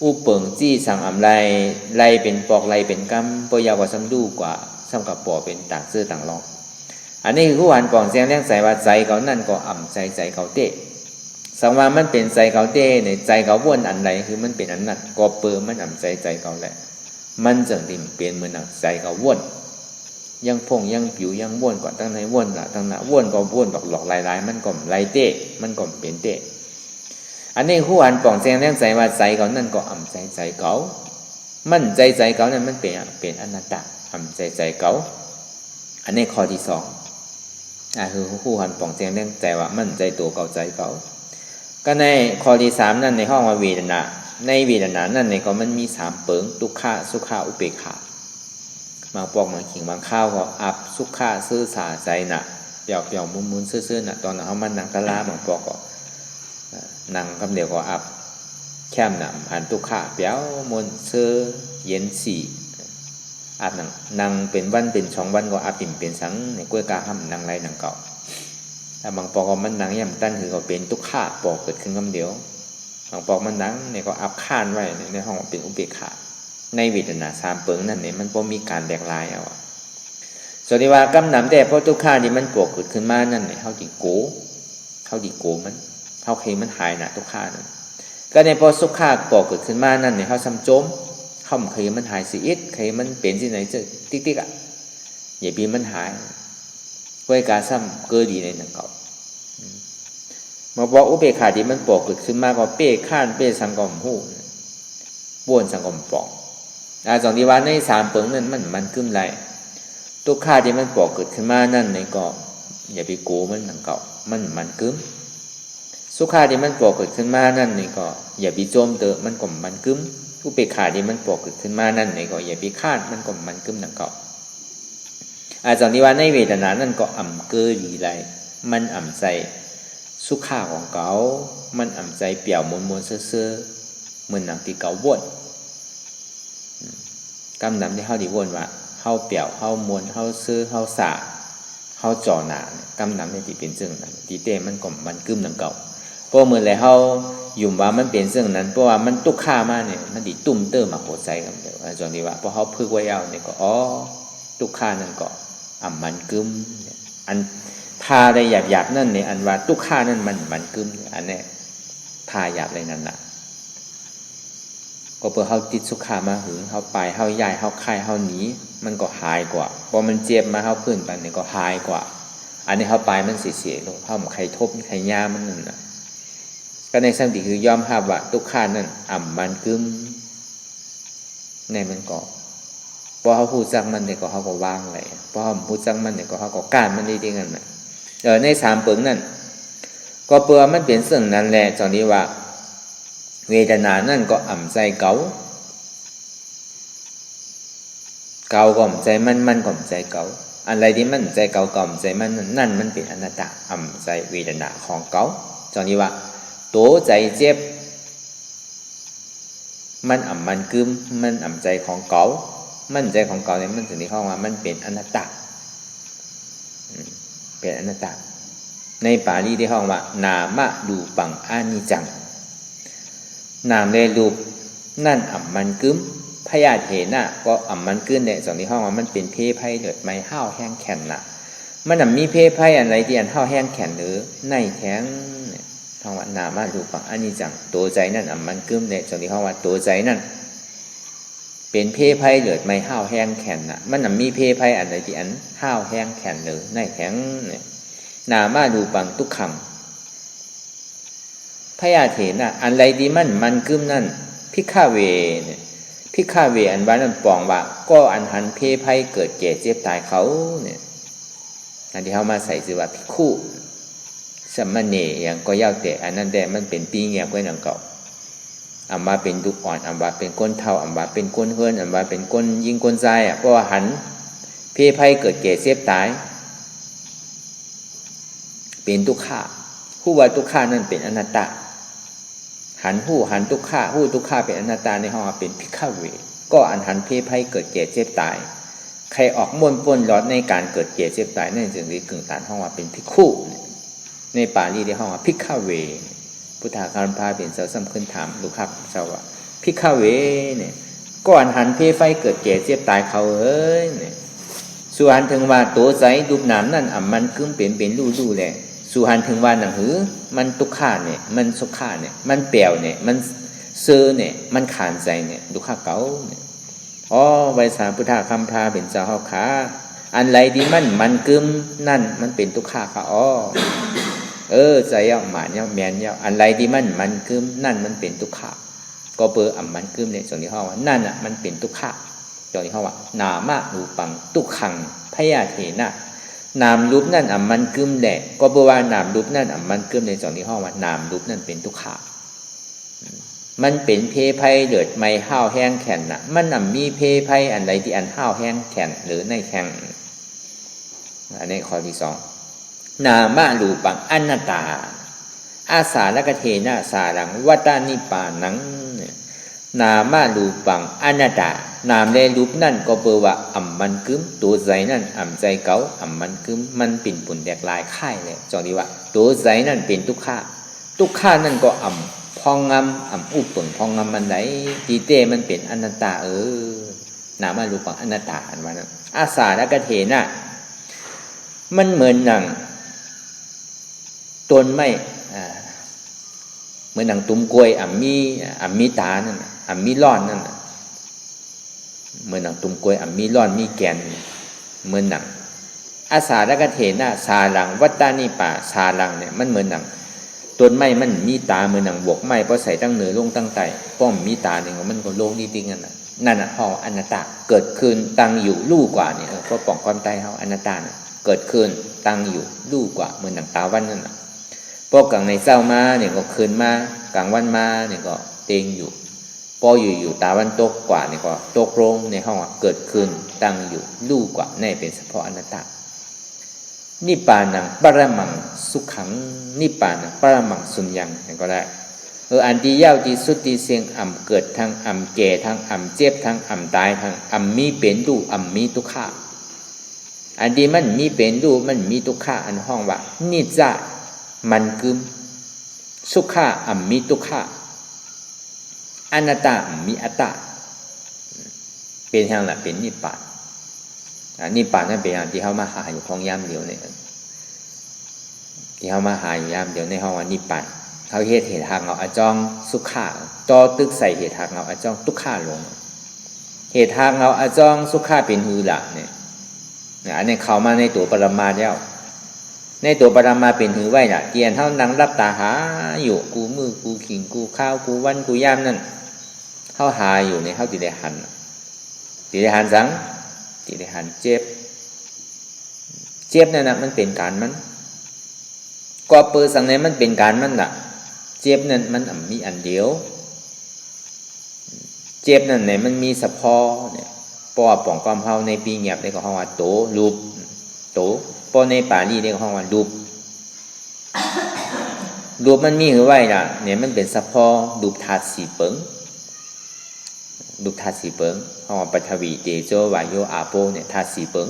อุบเปิงจี้สั่งอ่ำไรเป็นปอกไรเป็นกำปยาวกว่าซ้ำดูกว่าซ้ำกับปอเป็นต่างซื้อต่างรองอันนี้คือผู้หวานปองแสงแรงใจว่าใจเขานั่นก็อ่ำใจเขาเต้สังว่ามันเป็นใจเขาเต้ในใจเขาวนอันไหนคือมันเป็นอันนั้นก็เปิงมันอ่ำใจเขาแหละมันจึงติ่มเปลี่ยนเหมือนใจเขาวนยังพงยังผิวยังว่นกว่าตั้งในว่นละตั้งหน้าว่นก็ว่นแบบหลอกลายมันก็ไรเต้มันก็เปลี่ยนเต้อันนี้คู่อันป่องแจงแรงใจว่าใจเขานั่นก็อ่ำใจเขามันใจเขานั่นมันเป็นอนัตตาอ่ำใจเขาอันนี้ข้อที่สองคือคู่อันป่องแจงแรงใจว่ามันใจตัวใจเขาก็ในข้อที่สามนั่นในห้องว่าเวทนาในเวทนานั่นในก็มันมีสามเปิงทุกขะสุขะอุเบกขาบางปอกบางขิงบางข้าวก็อับสุขะซื่อสาใจน่ะเปี่ยวมุนซื่อน่ะตอนนั้นเขามันนังกะลาบางปอกก็นังคำเดียวก็อับแค่มน่ะอันทุกขะเปี่ยวมุนซื่อเย็นสีอับนังเป็นวันเป็นสองวันก็อับติ่มเป็นสังในกล้วยกาห้ำนังไรนังเก่าแต่บางปอกก็มันนังย่ำตั้นคือก็เป็นทุกขะปอกเกิดขึ้นคำเดียวบางปอกมันนังเนี่ยก็อับข้านไว้ในห้องเป็นอุเบกขาในเวทนาสามเปิงนั่นเนี่ยมันพอมีการแบกลายเอาสวัสดีว่ากำนำแต่เพราะทุกข้านี่มันปวดเกิดขึ้นมานั่นเนี่ยเขาดีโกมันเขาเคยมันหายนะทุกข้านั่นก็ในพอสุขข้าปวดเกิดขึ้นมานั่นเนี่ยเขาซ้ำโจมเขาเคยมันหายสิอิดเคยมันเป็นที่ไหนจะติ๊กอย่าปีมันหายไว้การซ้ำเกิดดีในหนังเก่ามาบอกอุเบกขาที่มันปวดเกิดขึ้นมาก็เป้ข้านเป้สังกอมหูบ้วนสังกอมปอกสองที่ว่าในสามเปิงนั่นมันขึ้นไรทุกข้าที่มันปอกเกิดขึ้นมานั่นในก็อย่าไปโกมันหนังเก่ามันกึ้มสุขาที่มันปอกเกิดขึ้นมานั่นในก็อย่าไปโจมเตอมันก็มันกึ้มอุเบกขาที่มันปอกเกิดขึ้นมานั่นในก็อย่าไปคาดมันก็มันกึ้มหนังเก่าสองที่ว่าในเวทนานั่นก็อ่ำเกอดีไรมันอ่ำใจสุขาของเขามันอ่ำใจเปี่ยวมนเซ่อเหมือนหนังที่เก่าวนกำนำที่เขาดีวนว่าเขาเปี่ยวเขามวนเขาซื้อเขาสาเขาจ่อหนากำนำในที่เป็นซึ่งนั้นที่เต้มันก็มันกึ้มหนังเก่าเพราะเมื่อไรเขายุ่มว่ามันเป็นซึ่งนั้นเพราะว่ามันตุกข้ามากเนี่ยมันดีตุ่มเติมมาโหดใจกันเดียวจนนี้ว่าเพราะเขาพึกไว้เอาเนี่ยก็ตุกข้านั่นก็มันกึ้มอันทาได้หยาบนั่นเนี่ยอันว่าตุกข้านั่นมันกึ้มอันนี้ทาหยาบอะไรนั่นน่ะก็เพื่อเขาติดสุขามาหึงเขาไปเขาย้ายเขาไข้เขาหนีมันก็หายกว่าพอมันเจ็บมาเขาพื้นไปเนี่ยก็หายกว่าอันนี้เขาไปมันเสียลงเขาใครทบใครย่ามันนั่นนะก็ในสัมติคือยอมภาพว่าทุกขานั่นมันกึ้มในมันก็พอเขาพูดจังมันเนี่ยก็เขาก็วางเลยพอเขาพูดจังมันเนี่ยก็เขาก็การมันได้ยังไงน่ะในสามเปิงนั่นก็เปลือมันเปลี่ยนซึ่งนั้นแหละตอนนี้ว่าเวทนานั่นก็อ่ำใจเก่าก็อ่ำใจมันก็อ่ำใจเก่าอะไรที่มันใจเก่าก็อ่ำใจมันนั่นมันเป็นอนัตตาอ่ำใจเวทนาของเก่าตอนนี้ว่าตัวใจเจ็บมันมันกึมมันใจของเก่ามันใจของเก่าเนี่ยมันถึงที่เข้ามามันเป็นอนัตตาเป็นอนัตตาในปาลีที่ห้องว่านามะดูปังอานิจังนามเลยรูปนั่นมันกึ้มพยาธิเหน่ะก็มันกึ้มเนี่ยสองที่ห้องว่ามันเป็นเพศไพ่เดือดไม้ห้าวแห้งแข็งน่ะมันมีเพศไพ่อะไรที่อันห้าวแห้งแข็งหรือในแข็ง ห้องว่านามารูปังอันนี้จังตัวใจนั่นมันกึมเนี่ยตรงนี้ห้องว่าตัวใจนั่นเป็นเพไพเหลือดไม่ห้าวแห้งแข็งน่ะมันมีเพไพอันใดที่อันห้าวแห้งแข็งหรือในแข็งเนี่ยนามารูปังทุกขังพยาเถนะอันไรดีมันกึมนั่นพิฆาเวเนี่ยพิฆาเวอันว่านั่นปองว่าก็อันหันเพไพเกิดแก่เจ็บตายเขาเนี่ยอันที่เขามาใส่ชื่อว่าพิคุสมณเณรอย่างก็ยาวแต่อันนั้นแต่มันเป็นปีเงียบไว้หนังเก่าอันว่าเป็นดุอ่อนอันว่าเป็นก้นเท่าอันว่าเป็นก้นเฮิรนอันว่าเป็นก้นยิงก้นใจอ่ะเพราะว่าหันเพไพเกิดแก่เจ็บตายเป็นทุกข์ผู้ว่าทุกข์นั่นเป็นอนัตตาหันทุกข์เป็นอนัตตาในห้องเป็นพิฆาเวก็อันหันเพไพเกิดแก่เจ็บตายใครออกม่วนป้นร้อนในการเกิดแก่เจ็บตายนั่นจึงเรียกกึ่งฐานห้องว่าเป็นภิกขุในปาลีในห้องว่าภิกขเวพุทธาคารพาเป็นเสาสำคัญถามลูกครับเจ้าว่าภิกขเวเนี่ยก่อนหันเพไฟเกิดแก่เจ็บตายเขาเนี่ยสุหันถึงว่าตัวใจดุบหนามนั่นมันกึ้มเป็นลู่แหละสุหันถึงว่าหนังหือมันทุกข์เนี่ยมันสุขเนี่ยมันเปลี่ยวเนี่ยมันเซอเนี่ยมันขานใจเนี่ยดุขเก่าเนี่ยไว้สาพุทธาคำพาเป็นเจ้าเฮาขาอันไรดีมันกึมนั่นมันเป็นทุกข์ค่ะใจเยาหมานเยาแมนเยาอันไรดีมันกึมนั่นมันเป็นทุกข์ก็เปอมันกึมเนี่ยส่วนที่เฮาว่านั่นมันเป็นทุกข์ส่วนที่เฮาว่านามะรูปังทุกขังพยาเถนะนามรูปนั่นมันกึมแหละก็เปว่านามรูปนั่นมันกึมในส่วนที่เฮาว่านามรูปนั่นเป็นทุกข์มันเป็นเพไพเดือดไม่ห้าวแห้งแข็งน่ะมันมีเพไพอันใดที่อันห้าวแห้งแข็งหรือในแข็งอันนี้ข้อที่สองนามารูปังอนัตตาอาสาลกเทนะสารังวัตานิปานังนามารูปังอนัตตานามและรูปนั่นก็เปลว่ามันกึมตัวใจนั่นใจเก่ามันกึมมันเป็นผลแดกลายค่ายเลยจองดีว่าตัวใจนั่นเป็นทุกข์นั่นก็พองงำอุปผลพองงำมันไหนตีเต้มันเป็นอนัตตานามารูปังอนัตตาอันว่านั้นอาสาลกเทนะมันเหมือนหนังต้นไม้เหมือนหนังตุ้มกล้วยมีตานั่นมีร่อนนั่นเหมือนหนังตุ้มกล้วยมีร่อนมีแกนเหมือนหนังอาสาลกเทนะสาลังวัตตานิปาสาลังเนี่ยมันเหมือนหนังต้นไม้มันมีตาเหมือนหนังบวกไม้พอใส่ตั้งเหนือลงตั้งใต้ป้อมมีตาเนี่ยมันก็โล่งดีๆนั่นห้ออนัตตาเกิดขึ้นตั้งอยู่ลู่กว่าเนี่ยก็ป้องความใต้เฮาอนัตตาเกิดขึ้นตั้งอยู่ลู่กว่าเหมือนหนังตาวันนั่นพอกลางในเช้ามาเนี่ยก็คืนมากลางวันมาเนี่ยก็เต็งอยู่พออยู่ตาวันตกกว่าเนี่ยก็ตกลงในห้องเกิดขึ้นตั้งอยู่ลู่กว่านี่เป็นเฉพาะอนัตตานิพพานังปรมังสุขังนิพพานังปรมังสุญญังนี่ก็ได้อันที่ยาวที่สุดที่เสียงเกิดทั้งแก่ทั้งเจ็บทั้งตายทั้งมีเป็นรูมีทุกข์อันที่มันมีเป็นรูมันมีทุกข์อันห้องว่านิจจามันกึมสุขะมีทุกข์อนัตตามีอัตตาเป็นทางละเป็นนิพพานนิพพานนั่นเป็นอย่างที่เขามาหาอยู่ของยามเดียวเนี่ยที่เขามาหาอยู่ยามเดียวในห้องว่านิพพานเขาเหตุทางเอาอจองสุขะจอตึกใส่เหตุทางเอาอจองทุกข์ลงเหตุทางเอาอจองสุขะเป็นหือละเนี่ยอันนี้เข้ามาในตัวปรมาแล้วในตัวปรมาเป็นหือไว้ล่ะเกียนเท่านั่งรับตาหาอยู่กูมือกูขิงกูข้าวกูวันกูย่ามนั่นเขาหาอยู่ในเขาติได้หันสังติได้หันเจ็บนั่นน่ะมันเป็นการมันก็เปิดสังในมันเป็นการมันล่ะเจ็บนั่นมันมีอันเดียวเจ็บนั่นไหนมันมีสะพอเนี่ยปอป่องความเฮาในปีเงียบในของว่าโตรูปโตปอในปาลีในของว่ารูปมันมีหือไว้ล่ะเนี่ยมันเป็นสะพอรูปธาตุสีเปิงของว่าปฐวีเตโชวายโยอาโปเนี่ยธาตุสีเปิง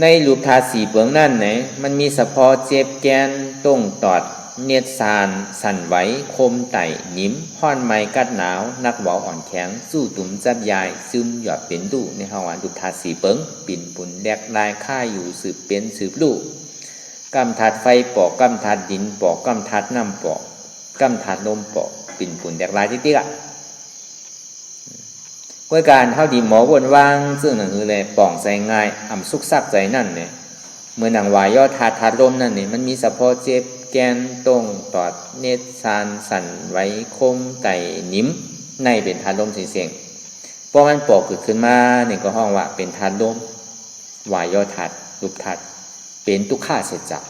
ในรูปธาตุสีเปิงนั่นไหนมันมีสะพอเจ็บแกนต้งตอดเนียดสานสั่นไหวคมไต่นิ้มห้อนไม้กัดหนาวนักเบาอ่อนแข็งสู้ตุ่มจับยายซึมหยอดเป็นดูในห้องว่ารูปธาตุสีเปิงปิ่นปุ่นแดกลายค่ายอยู่สืบเป็นสืบลูก กำถัดไฟปอกกำถัดดินปอกกำถัดน้ำปอกกำถัดลมปอกปิ่นปุ่นแดกลายติ๊กๆก้วยการเท่าดีหมอวนวางซึ่งหนังคือเลยป่องใส่ง่ายอ่ำซุกซักใจนั่นเนี่ยเมื่อหนังวายยอดถัดลมนั่นเนี่ยมันมีสะโพกเจ็บแกนตรงตอดเนตรซานสั่นไว้คมไต่นิ้มในเป็นถัดลมเสียงพอมันปอกขึ้นมาเนี่ยก็ห้องว่าเป็นถัดลมวายยอดถัดลุกถัดเป็นทุกข้าเสียจัก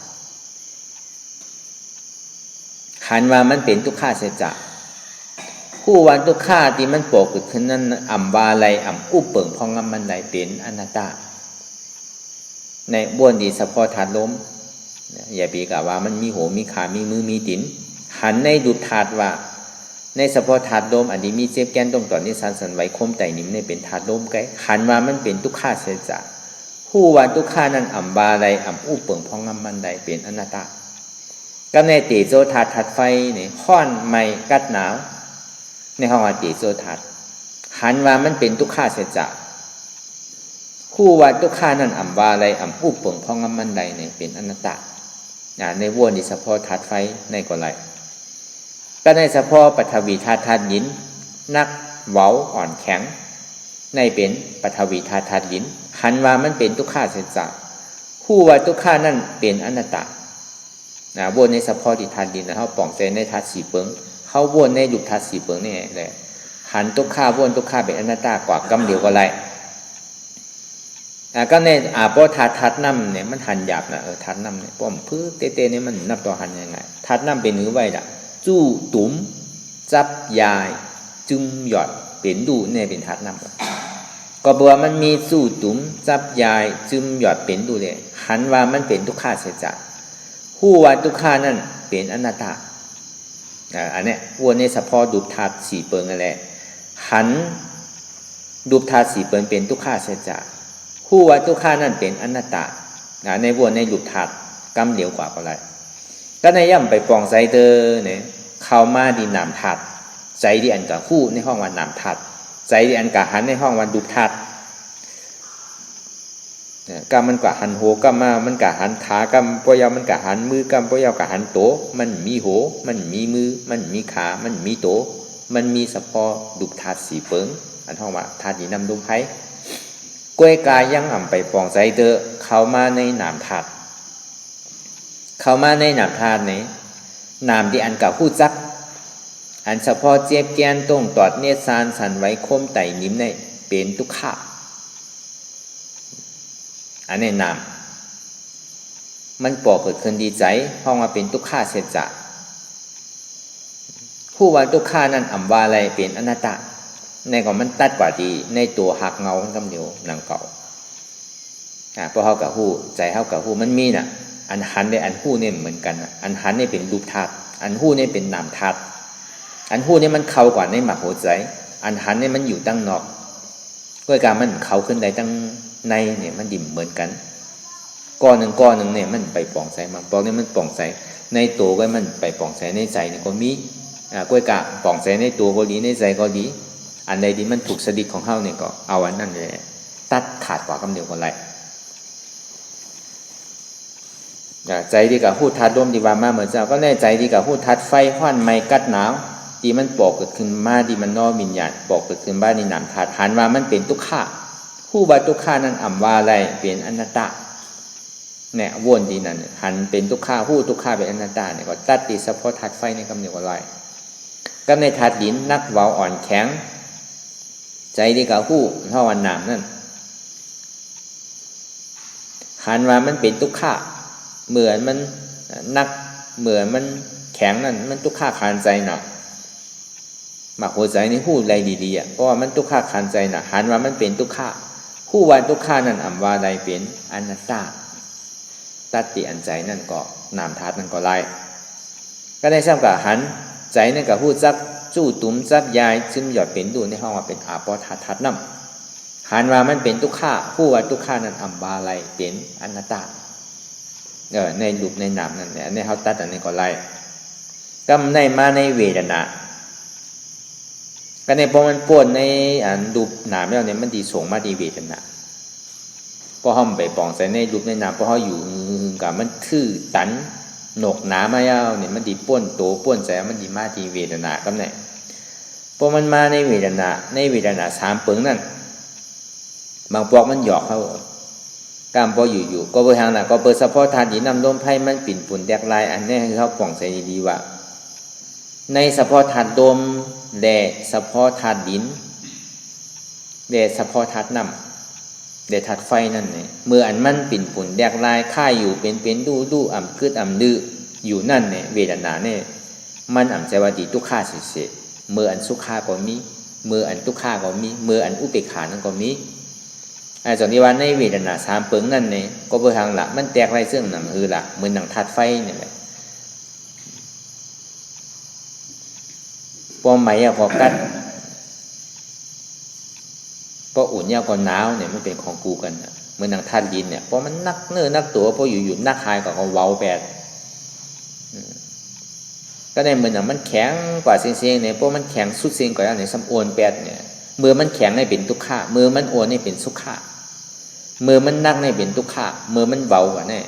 หันว่ามันเป็นทุกข้าเสียจักผู้วันทุกข้าที่มันปอกขึ้นนั้นอ่ำวาไรอ่ำอุปเปิงพองงมันไหลเป็นอนัตตาในบ้วนดีสะพอถาดล้มอย่าปีกะว่ามันมีหัวมีขามีมือมีตินหันในดูถาดว่าในสะพอถาดล้มอันนี้มีเจ็บแกนตรงต่อนี้สันสันไว้คมไต่นิ่มในเป็นถาดล้มไกหันว่ามันเป็นทุกข้าเสียจักผู้วันทุกข้านั้นอ่ำวาไรอ่ำอุปเปิงพองงมันไหลเป็นอนัตตาก็ในตีโจถาดถัดไฟเนี่ยค้อนไม้กัดหนาวในห้องอาติโซทัดหันว่ามันเป็นทุกข้าเสียจักคู่ว่าทุกข้านั่นอ่ำว่าอะไรอ่ำผู้เปิงพองมันใดเนี่ยเป็นอนัตตาในวัวนี่เฉพาะทัดไฟในก่อนไรก็ในเฉพาะปฐวีธาตุธาตุหินนักเว้าอ่อนแข็งในเป็นปฐวีธาตุธาตุหินหันว่ามันเป็นทุกข้าเสียจักคู่ว่าทุกข้านั่นเป็นอนัตตาวัวในเฉพาะที่ธาตุดินนะเขาป่องใจในธาตุสีเปิงเขาวนในดุทัดสีเปิงนี่แหละหันทุกข้าวนทุกข้าเป็นอนัตตากว่ากำเดียวก็ไรก็ในพอทัดน้ำเนี่ยมันหันหยาบนะทัดน้ำเนี่ยป้อมพื้นเตเนี่ยมันนับต่อหันยังไงทัดน้ำเป็นเนื้อไว้ละจู้ตุ๋มจับยายจุ่มหยอดเป็นดูเนี่ยเป็นทัดน้ำก็บอกว่ามันมีจู้ตุ๋มจับยายจุ่มหยอดเป็นดูเลยหันว่ามันเป็นทุกข้าเสียจักผู้ว่าทุกข้านั่นเป็นอนัตตาอันนี้วัวในเฉพาะดูธาตุสีเปิงอะไรหันดูธาตุสีเปิงเป็นทุกข้าเสียจักผู้ว่าทุกข้านั่นเป็นอนัตตาในวัวในดูธาตุกำเหลียวกว่าอะไรก็ในย่ำไปปองใจเตอเนี่ยเข้ามาดีนามธาตุใจดีอันกับคู่ในห้องวันนามธาตุใจดีอันกับหันในห้องวันดูธาตุกรรมมันกะหันโหกรรมมามันกะหันขากรรมปยาวมันกะหันมือกรรมปยาวกะหันโตมันมีโหมันมีมือมันมีขามันมีโตมันมีสะพอดุธาตุสีเปิงอันห้องว่าธาตุนี้นำดุไผ่กล้วยกายยังอ่ำไปปองใจเตอเข้ามาในนามธาตุเข้ามาในนามธาตุนี้นามที่อันกับผู้จักอันเฉพาะเจ็บแกนตรงตอดเนตรซานสันไว้คมไต่นิ้มในเป็นทุกข้าอันนี้นามมันปอกเกิดขึ้นดีใจห้องมาเป็นทุกข้าเสียจักผู้ว่าทุกข้านั้นอ่ำว่าอะไรเป็นอนัตตาในของมันตัดกว่าดีในตัวหักเงาคำเดียวหนังเก่าเพราะเขากับหู้ใจเขากับหู้มันมีน่ะอันหันในอันหู้เนี่ยเหมือนกันอันหันเนี่ยเป็นรูปธาตุอันหู้เนี่ยเป็นนามธาตุอันหู้เนี่ยมันเข้ากว่าในหมักหัวใจอันหันเนี่ยมันอยู่ตั้งนอกด้วยการมันเข้าขึ้นได้ตั้งในเนี่ยมันดิ่มเหมือนกันก้อนหนึ่งเนี่ยมันไปป่องใสมันป่องเนี่ยมันป่องใสในตัวก็มันไปป่องใสในใจเนี่ยก็มีก้อยกะป่องใสในตัวก็ดีในใจก็ดีอันใดที่มันถูกสดิกของเฮาเนี่ยก็เอาอันนั้นเลยตัดขาดกว่ากำเดียวกันไรใจที่กับหู้ทัดร่มดีว่ามาเหมือนเจ้าก็แน่ใจที่กับหู้ทัดไฟห้อนไม้กัดหนาวที่มันปอกเกิดขึ้นมาที่มันนอวิญญาณปอกเกิดขึ้นบ้านในนามธาตุหันว่ามันเป็นทุกข้าผู้ว่าทุกข้านั้นอ่ำว่าอะไรเป็นอนัตตาเนี่ยวนดีนั่นหันเป็นทุกข้าผู้ทุกข้าเป็นอนัตตาเนี่ยก็ตัดติเฉพาะทัดไฟในกำเนิดอะไรก็ในทัดดินนักเว้าอ่อนแข็งใจที่กับผู้เท่าวันนามนั่นหันว่ามันเป็นทุกข้าเหมือนมันนักเหมือนมันแข็งนั่นมันทุกข้าขานใจหนักหมักหัวใจในผู้ไรดีๆเพราะว่ามันทุกข้าขานใจหนักหันว่ามันเป็นทุกข้าผู้วันทุกข้านั่นอ่ำว่าไรเป็นอนัตตาตัดติอันใจนั่นก็นามธาตุนั่นก็ไรก็ได้ทราบกับหันใจนั่นกับผู้จักจู้ตุ้มจับยายจึงหยอดเป็นดูในห้องว่าเป็นอาปอทัดน้ำหันว่ามันเป็นทุกข้าผู้ว่าทุกข้านั้นอ่ำว่าไรเป็นอนัตตาในรูปในนามนั่นเนี่ยในเขาตัดอันนี้ก็ไรก็ในมาในเวทนาก็ในพอมันปวดในอันดูนามแล้วเนี่ยมันดีส่งมาดีเวทนา พอห้อมไปปองใส่ในรูปในนามพอเขาอยู่กับมันทื่อตันหนกหนามาเอาเนี่ยมันดีป้วนโตป้วนใจมันดีมาทีเวทนาก็เนี่ยพอมันมาในเวทนาสามเปิงนั่นบางปอกมันหยอกเขากามพออยู่ก็เบอร์ทางน่ะก็เปิดเฉพาะธาตุดินน้ำลมไพ่มันปิ่นปุ่นแดกลายอันนี้คือเขาปองใส่ดีๆว่าในเฉพาะธาตุลมและเฉพาะธาตุดินและเฉพาะธาตุน้ำและธาตุไฟนั่นเนี่ยเมื่ออันมันปิ่นปุ่นแดกลายค่ายอยู่เป็นดูอ่ำคืดอ่ำดื้ออยู่นั่นเนี่ยเวทนาเนี่ยมันอ่ำใจว่าดีทุกข้าเสียเมื่ออันสุขาก็มีเมื่ออันทุกข้าก็มีเมื่ออันอุเบกขานั่นก็มีไอ้จากนี้ว่าในเวทนาสามเปิงนั่นเนี่ยก็เพื่อทางหลักมันแตกไรซึ่งหนังคือหลักเหมือนหนังธาตุไฟเนี่ยแหละพอไหมพอกัดพออุ่นยาวก็หนาวเนี่ยมันเป็นของกูกันเหมือนหนังธาตุดินเนี่ยพอมันนักเนื้อนักตัวพออยู่นักหายก็เว้าแปดก็ในเหมือนหนังมันแข็งกว่าเสียงเนี่ยเพราะมันแข็งสุดเสียงกว่าอย่างในสำอวนแปดเนี่ยเมื่อมันแข็งในเป็นทุกข์เมื่อมันโอนในเป็นสุขะเมื่อมันนักในเป็นทุกข์เมื่อมันเบากว่าเนี่ย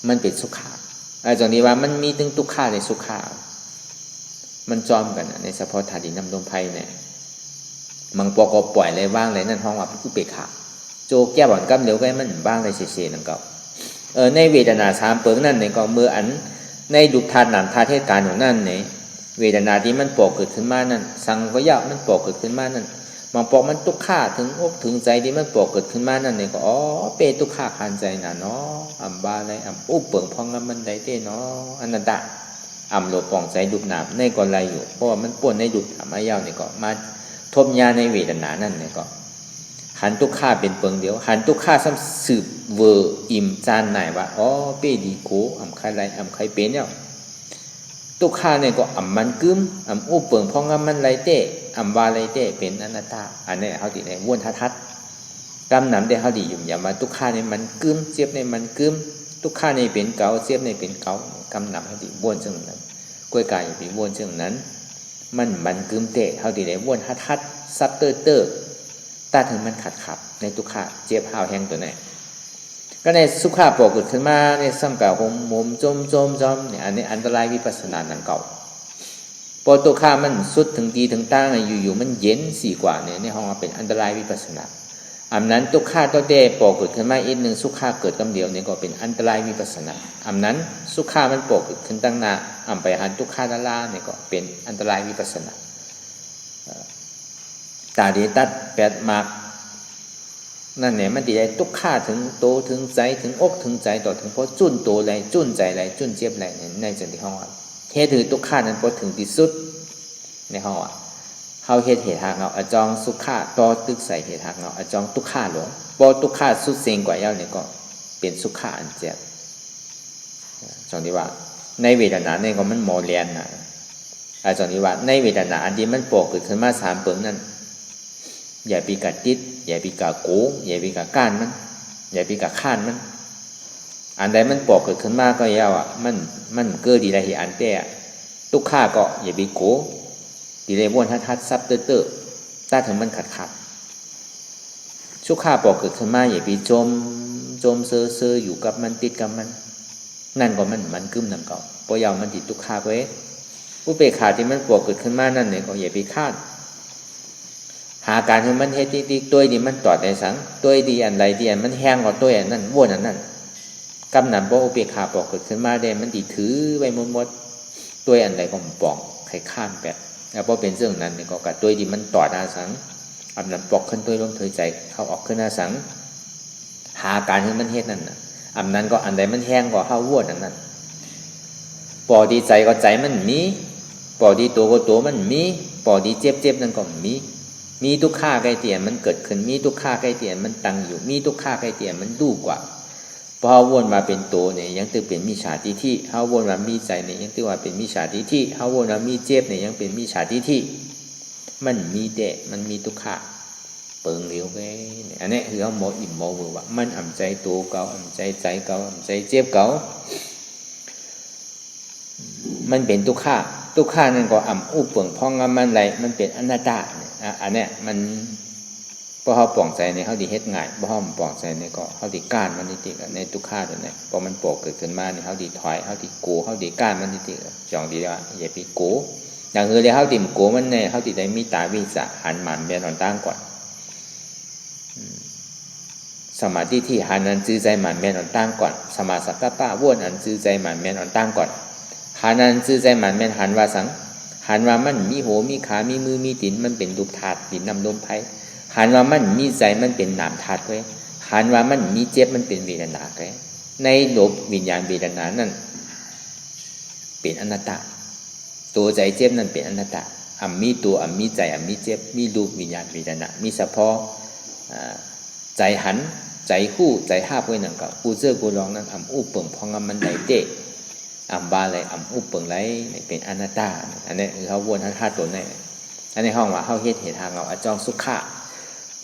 มันเป็นสุขะไอ้จากนี้ว่ามันมีถึงทุกข์ในสุขะมันจอมกันในเฉพาะธาตุดินน้ำลมไฟเนี่ยมังปอกก็ปล่อยเลยว่างเลยนั่นห้องว่าอุเบกขาโจแก้บ่อนกำเหลวก็มันบ้างเลยเฉยๆนั่นก็ในเวทนาสามเปิงนั่นเนี่ยก็เมื่ออันในดุจธาตุหนามธาตุเหตุการณ์ของนั่นเนี่ยเวทนาที่มันปอกเกิดขึ้นมานั่นสังขยะมันปอกเกิดขึ้นมานั่นมังปอกมันทุกข์ถึงอกถึงใจที่มันปอกเกิดขึ้นมานั่นเนี่ยก็เปทุกข์ขันใจน่ะเนาะอัมบาเลยอัมอุเปิงพองมันได้เต้เนาะอันนั้นด่าอัมโลปองใจดุจหนามในก่อนไรอยู่เพราะว่ามันป่วนในดุจธรรมะยาวเนี่ยก็มาทบยาในเวทนานั่นเนี่ยก็หันทุกข้าเป็นเปิงเดียวหันทุกข้าซ้ำสืบเวอร์อิ่มจานไหนว่าเป้ดีโกอ่ำใครไรอ่ำใครเป็นเนี่ยทุกข้าเนี่ยก็อ่ำมันกึมอ่ำอู้เปิงพองมันไรเต้อ่ำวาไรเต้เป็นอนัตตาอันนี้เขาติดในว้วนทัดกำหนำได้เขาดีอยู่อย่ามาทุกข้าเนี่ยมันกึมเจี๊ยบเนี่ยมันกึมทุกข้าเนี่ยเป็นเกาเจี๊ยบเนี่ยเป็นเกากำหนำเขาติว้วนเช่นนั้นกล้วยกายอย่างเป็นว้วนเช่นนั้นมันกึมเตะเขาติดในว้วนทัดซับเตอร์ตาถึงมันขัดในทุกข้าเจี๊ยบห้าวแห้งตัวไหนก็ในสุขาปกเกิดขึ้นมาในสังกัดหมจมเนี่ยอันนี้อันตรายวิปัสสนาหนังเก่าพอตัวข้ามันสุดถึงดีถึงตั้งอยู่มันเย็นสี่กว่าเนี่ยในห้องเป็นอันตรายวิปัสสนาอันนั้นตัวข้าตัวเดปกเกิดขึ้นมาอีกหนึ่งสุขาเกิดกำเดียวเนี่ยก็เป็นอันตรายวิปัสสนาอันนั้นสุขามันปกเกิดขึ้นตั้งนาอันไปหันทุกข้าด้านล่างเนี่ยก็เป็นอันตรายวิปัสสนาตาดีตัดแปดมากนั่นเนี่ยมันดีได้ทุกข้าถึงโตถึงใจถึงอกถึงใจต่อถึงเพราะจุ่นโตไรจุ่นใจไรจุ่นเจี๊ยบไรในจังที่ห้องเฮ็ดถือทุกข้านั้นพอถึงที่สุดในห้องเฮาเฮ็ดเหตุหากเงาอจองสุขะต่อตึกใส่เหตุหากเงาอจองทุกข้าหลงพอทุกข้าสุดเซ็งกว่าเย้าเนี่ยก็เป็นสุขะอันเจ็บจังที่ว่าในเวทนาเนี่ยก็มันโมเรียนนะจังที่ว่าในเวทนาอันที่มันปกเกิดขึ้นมาสามเปิงนั่นอย่าปีกาติดอย่าปีกาโกงอย่าปีกาก้านมันอย่าปีกาข้านมันอันใดมันปอกเกิดขึ้นมาก็ยาวมันเกิดดีไรอันเต้ทุกข้าก็อย่าปีโกดีไรวนทัดซับเตอร์ตาถึงมันขัดชุกข้าปอกเกิดขึ้นมาอย่าปีจมเซออยู่กับมันติดกับมันนั่นก็มันกึ้มนั่นก็พอยาวมันติดทุกข้าก็อุเบกขาที่มันปอกเกิดขึ้นมานั่นเนี่ยก็อย่าปีข้านหาการให้มันเฮ็ดดีๆตัวดีมันตอดในสังตัวดีอันไรดีอันมันแห้งกว่าตัวอันนั้นว้วนอันนั้นกำหนำบ่อุเบกขาปอกเกิดขึ้นมาได้มันติถือไว้หมดตัวอันไรก็ปอกไข่ข้ามแปดแล้วพอเป็นเรื่องนั้นนี่ก็กัดตัวดีมันตอดอาสังอันนั้นปอกขึ้นตัวลมเถยใจเข้าออกขึ้นอาสังหาการให้มันเฮ็ดนั่นน่ะอันนั้นก็อันใดมันแห้งกว่าเข้าว้วนอันนั้นปอดีใจก็ใจมันมีปอดีตัวก็ตัวมันมีปอดีเจ็บนั่นก็มีทุกข้าใกล้เตียนมันเกิดขึ้นมีทุกข้าใกล้เตียนมันตั้งอยู่มีทุกข้าใกล้เตียนมันดูกว่าพอวนมาเป็นโตเนี่ยยังตึกเป็นมิจฉาทิฏฐิเฮาวนมามีใจเนี่ยยังตึกว่าเป็นมิจฉาทิฏฐิเฮาวนมามีเจ็บเนี่ยยังเป็นมิจฉาทิฏฐิมันมีแต่มันมีทุกข้าเปิงเหลียวไว้เนี่ยอันนี้คือเขาหมออิ่มหมอเบื่อว่ามันอ่ำใจโตเก่าอ่ำใจเก่าอ่ำใจเจ็บเก่ามันเป็นทุกข้านั่นก็อ่ำอู้เปิงพองมันไรมันเป็นอนัตตาอันเนี้ยมัน พอเขาปล่องใจในเขาดีเฮ็ดง่ายพอเขาปล่องใจในก็เขาดีก้านมันนิติในทุกข้าตัวนี้พอมันโปกเกิดขึ้นมาเนี่ยเขาดีถอยเขาดีกูเขาดีก้านมันนิติจองดีว่าอย่าไปกูอย่างเดียวเขาดิ่มกูมันเนี่ยเขาดีได้มีตาวิสะหันหมันเบียนอ่อนตั้งก่อนสมาธิที่หันอันจื้อใจหมันเบียนอ่อนตั้งก่อนสมาสัพพะป้าว่นอันจื้อใจหมันเบียนอ่อนตั้งก่อนหันอันจื้อใจหมันเบียนหันว่าสังหันว่ามันมีหัวมีขามีมือมีตีนมันเป็นรูปธาตุดินน้ำลมไผ่หันว่ามันมีใจมันเป็นนามธาตุไว้หันว่ามันมีเจ็บมันเป็นเวทนาไว้ในโลกวิญญาณเวทนานั้นเป็นอนัตตาตัวใจเจ็บนั้นเป็นอนัตตาอัมมีตัวอัมมีใจอัมมีเจ็บมีรูปวิญญาณเวทนามีเฉพาะใจหันใจคู่ใจห้าไว้นั่นก็กูเจอกูลองนั้นอัมอุปเปิงพองมันไหลเตะอัมบาเลยอัมอุปเปิงไหลเป็นอนัตตาอันนี้คือเขาวนทั้งธาตุตัวนี้อันนี้ห้องว่าเขาเหตุทางเงาอจองสุขะ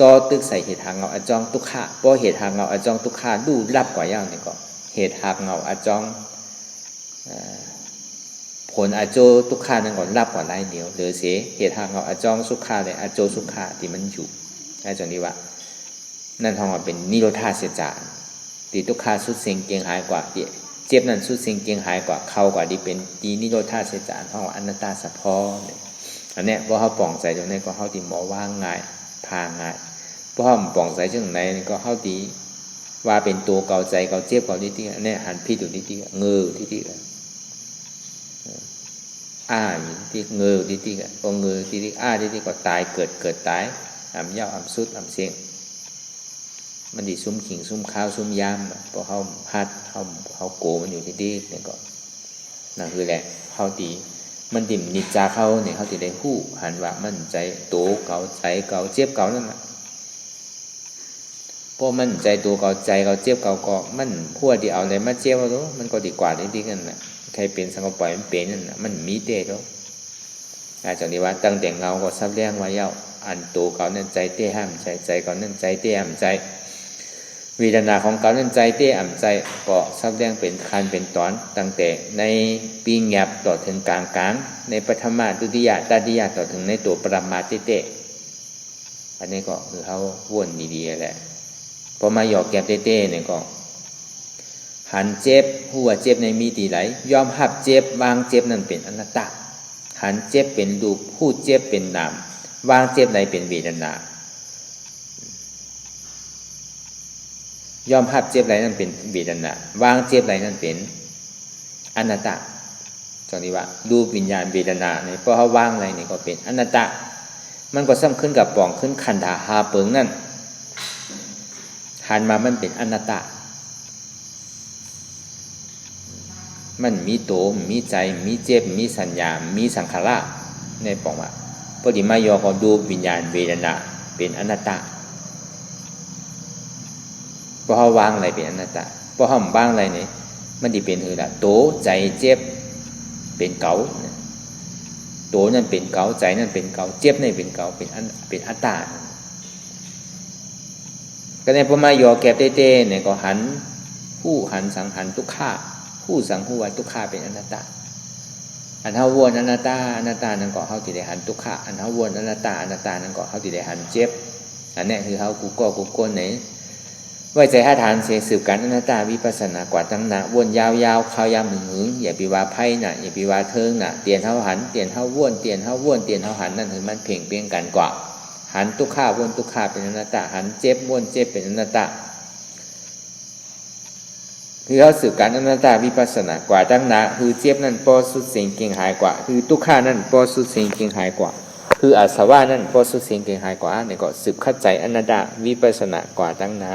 ต่อตึกใส่เหตุทางเงาอจองทุกขะเพราะเหตุทางเงาอจองทุกขะดูรับกว่าย่างนี่ก็เหตุทางเงาอจองผลอโจทุกขะนั่นก่อนรับกว่าไรเดียวหรือเสียเหตุทางเงาอจองสุขะเลยอโจสุขะที่มันอยู่ไอ้จงนี้ว่านั่นห้องว่าเป็นนิโรธาเสียจานตีทุกขะสุดเสียงเกียงหายกว่าเจ็บนั่นสุดเสียงเกียงหายกว่าเข้ากว่าที่เป็นตีนิโรธาเสียจานห้องว่าอนัตตาสัพพออันนี้พอเขาป่องใจตรงนี้ก็เขาตีหมอว่างง่ายพาง่ายพอเขาป่องใจจังไหนก็เขาตีว่าเป็นตัวเกาใจเกาเจ็บเกาที่อันนี้หันพี่ดูที่เงือที่อยู่ที่เงือที่พอเงือที่ที่ก็ตายเกิดตายอ่ำเย้าอ่ำสุดอ่ำเสียงมันดีซุ่มขิงซุ่มข้าวซุ่มยามพอเขาพัดเขาโกมันอยู่ที่นี่ก็นั่นคือแหละเขาตีมันดิ่มนิจจาเขาเนี่ยเขาติได้หู้หันว่ามันใจโตเก่าใจเก่าเจ็บเก่านั่นแหละเพราะมันใจโตเก่าใจเก่าเจ็บเก่าก็มันพวดที่เอาอะไรมาเจ็บเอาตัวมันก็ดีกว่าดีกันนะใครเป็นสังกปล่อยมันเป็นนั่นนะมันมีเตะตัวอาจารย์นิวัฒน์ตั้งแต่เงาก็ซับแรงไว้เย้าอันโตเก่านั่นใจเตะห้ามใจเก่านั่นใจเตะห้ามใจวิญญาณของเก่านั่นใจเตะอ่ำใจก็ซับแรงเป็นคันเป็นตอนตั้งแต่ในปีแงบต่อถึงกลางในปฐมาดุติยะตติยะต่อถึงในตัวปรมาเตะอันนี้ก็คือเขาวนดีๆแหละพอมาหยอกแกบเตะเนี่ยก็หันเจ็บหัวเจ็บในมีตีไหลยอมหับเจ็บวางเจ็บนั่นเป็นอนัตตาหันเจ็บเป็นรูปผู้เจ็บเป็นนามวางเจ็บไหนเป็นเวทนายอมหับเจ็บไหนนั่นเป็นเวทนาวางเจ็บไหนนั่นเป็นอนัตตาตรงนี้ว่ารูปวิญญาณเวทนาเนี่ยพอเขาวางอะไรนี่ก็เป็นอนัตตามันก็ซ้ำขึ้นกับป่องขึ้นขันธาหาเปิงนั่นหันมามันเป็นอนัตตามันมีโตมีใจมีเจ็บมีสัญญามีสังขารในป่องว่าพอดีมายอก็ดูวิญญาณเวทนาเป็นอนัตตาพอเขาวางอะไรเป็นอนัตตาพอเขาวางอะไรนี่มันดีเป็นคือละโตใจเจ็บเป็นเก่าโตนั่นเป็นเก่าใจนั่นเป็นเก่าเจ็บนั่นเป็นเก่าเป็นอัตตาก็ในพอมายอแก็บเต้ๆเนี่ยก็หันผู้หันสังหันทุกข้าผู้สังหัวทุกข้าเป็นอนัตตาอันเท่าวนอนัตตานั่นก็เขาติได้หันทุกข้าอันเท่าวนอนัตตานั่นก็เขาติได้หันเจ็บอันนี้คือเขากูก้นไหนไว้ใจหาทานเสสืบกันอนัตตาวิปัสสนากว่าตั้งหนาวนยาวๆเขายามหึงอย่าไปว่าไพ่น่ะอย่าไปว่าเทิงน่ะเตียนเท่าหันเตียนเท่าวนเตียนเท่าหันนั่นคือมันเพ่งเพียงกันกว่าหันทุกข้าวนทุกข้าเป็นอนัตตาหันเจ็บวนเจ็บเป็นอนัตตาคือเขาสืบกันอนัตตาวิปัสสนากว่าตั้งหนาคือเจ็บนั่นปอสุดเสียงเก่งหายกว่าคือทุกข้านั่นปอสุดเสียงเก่งหายกว่าคืออาสวะนั่นปอสุดเสียงเก่งหายกว่าเนี่ยก็สืบเข้าใจอนัตตาวิปัสสนากว่าตั้งหนา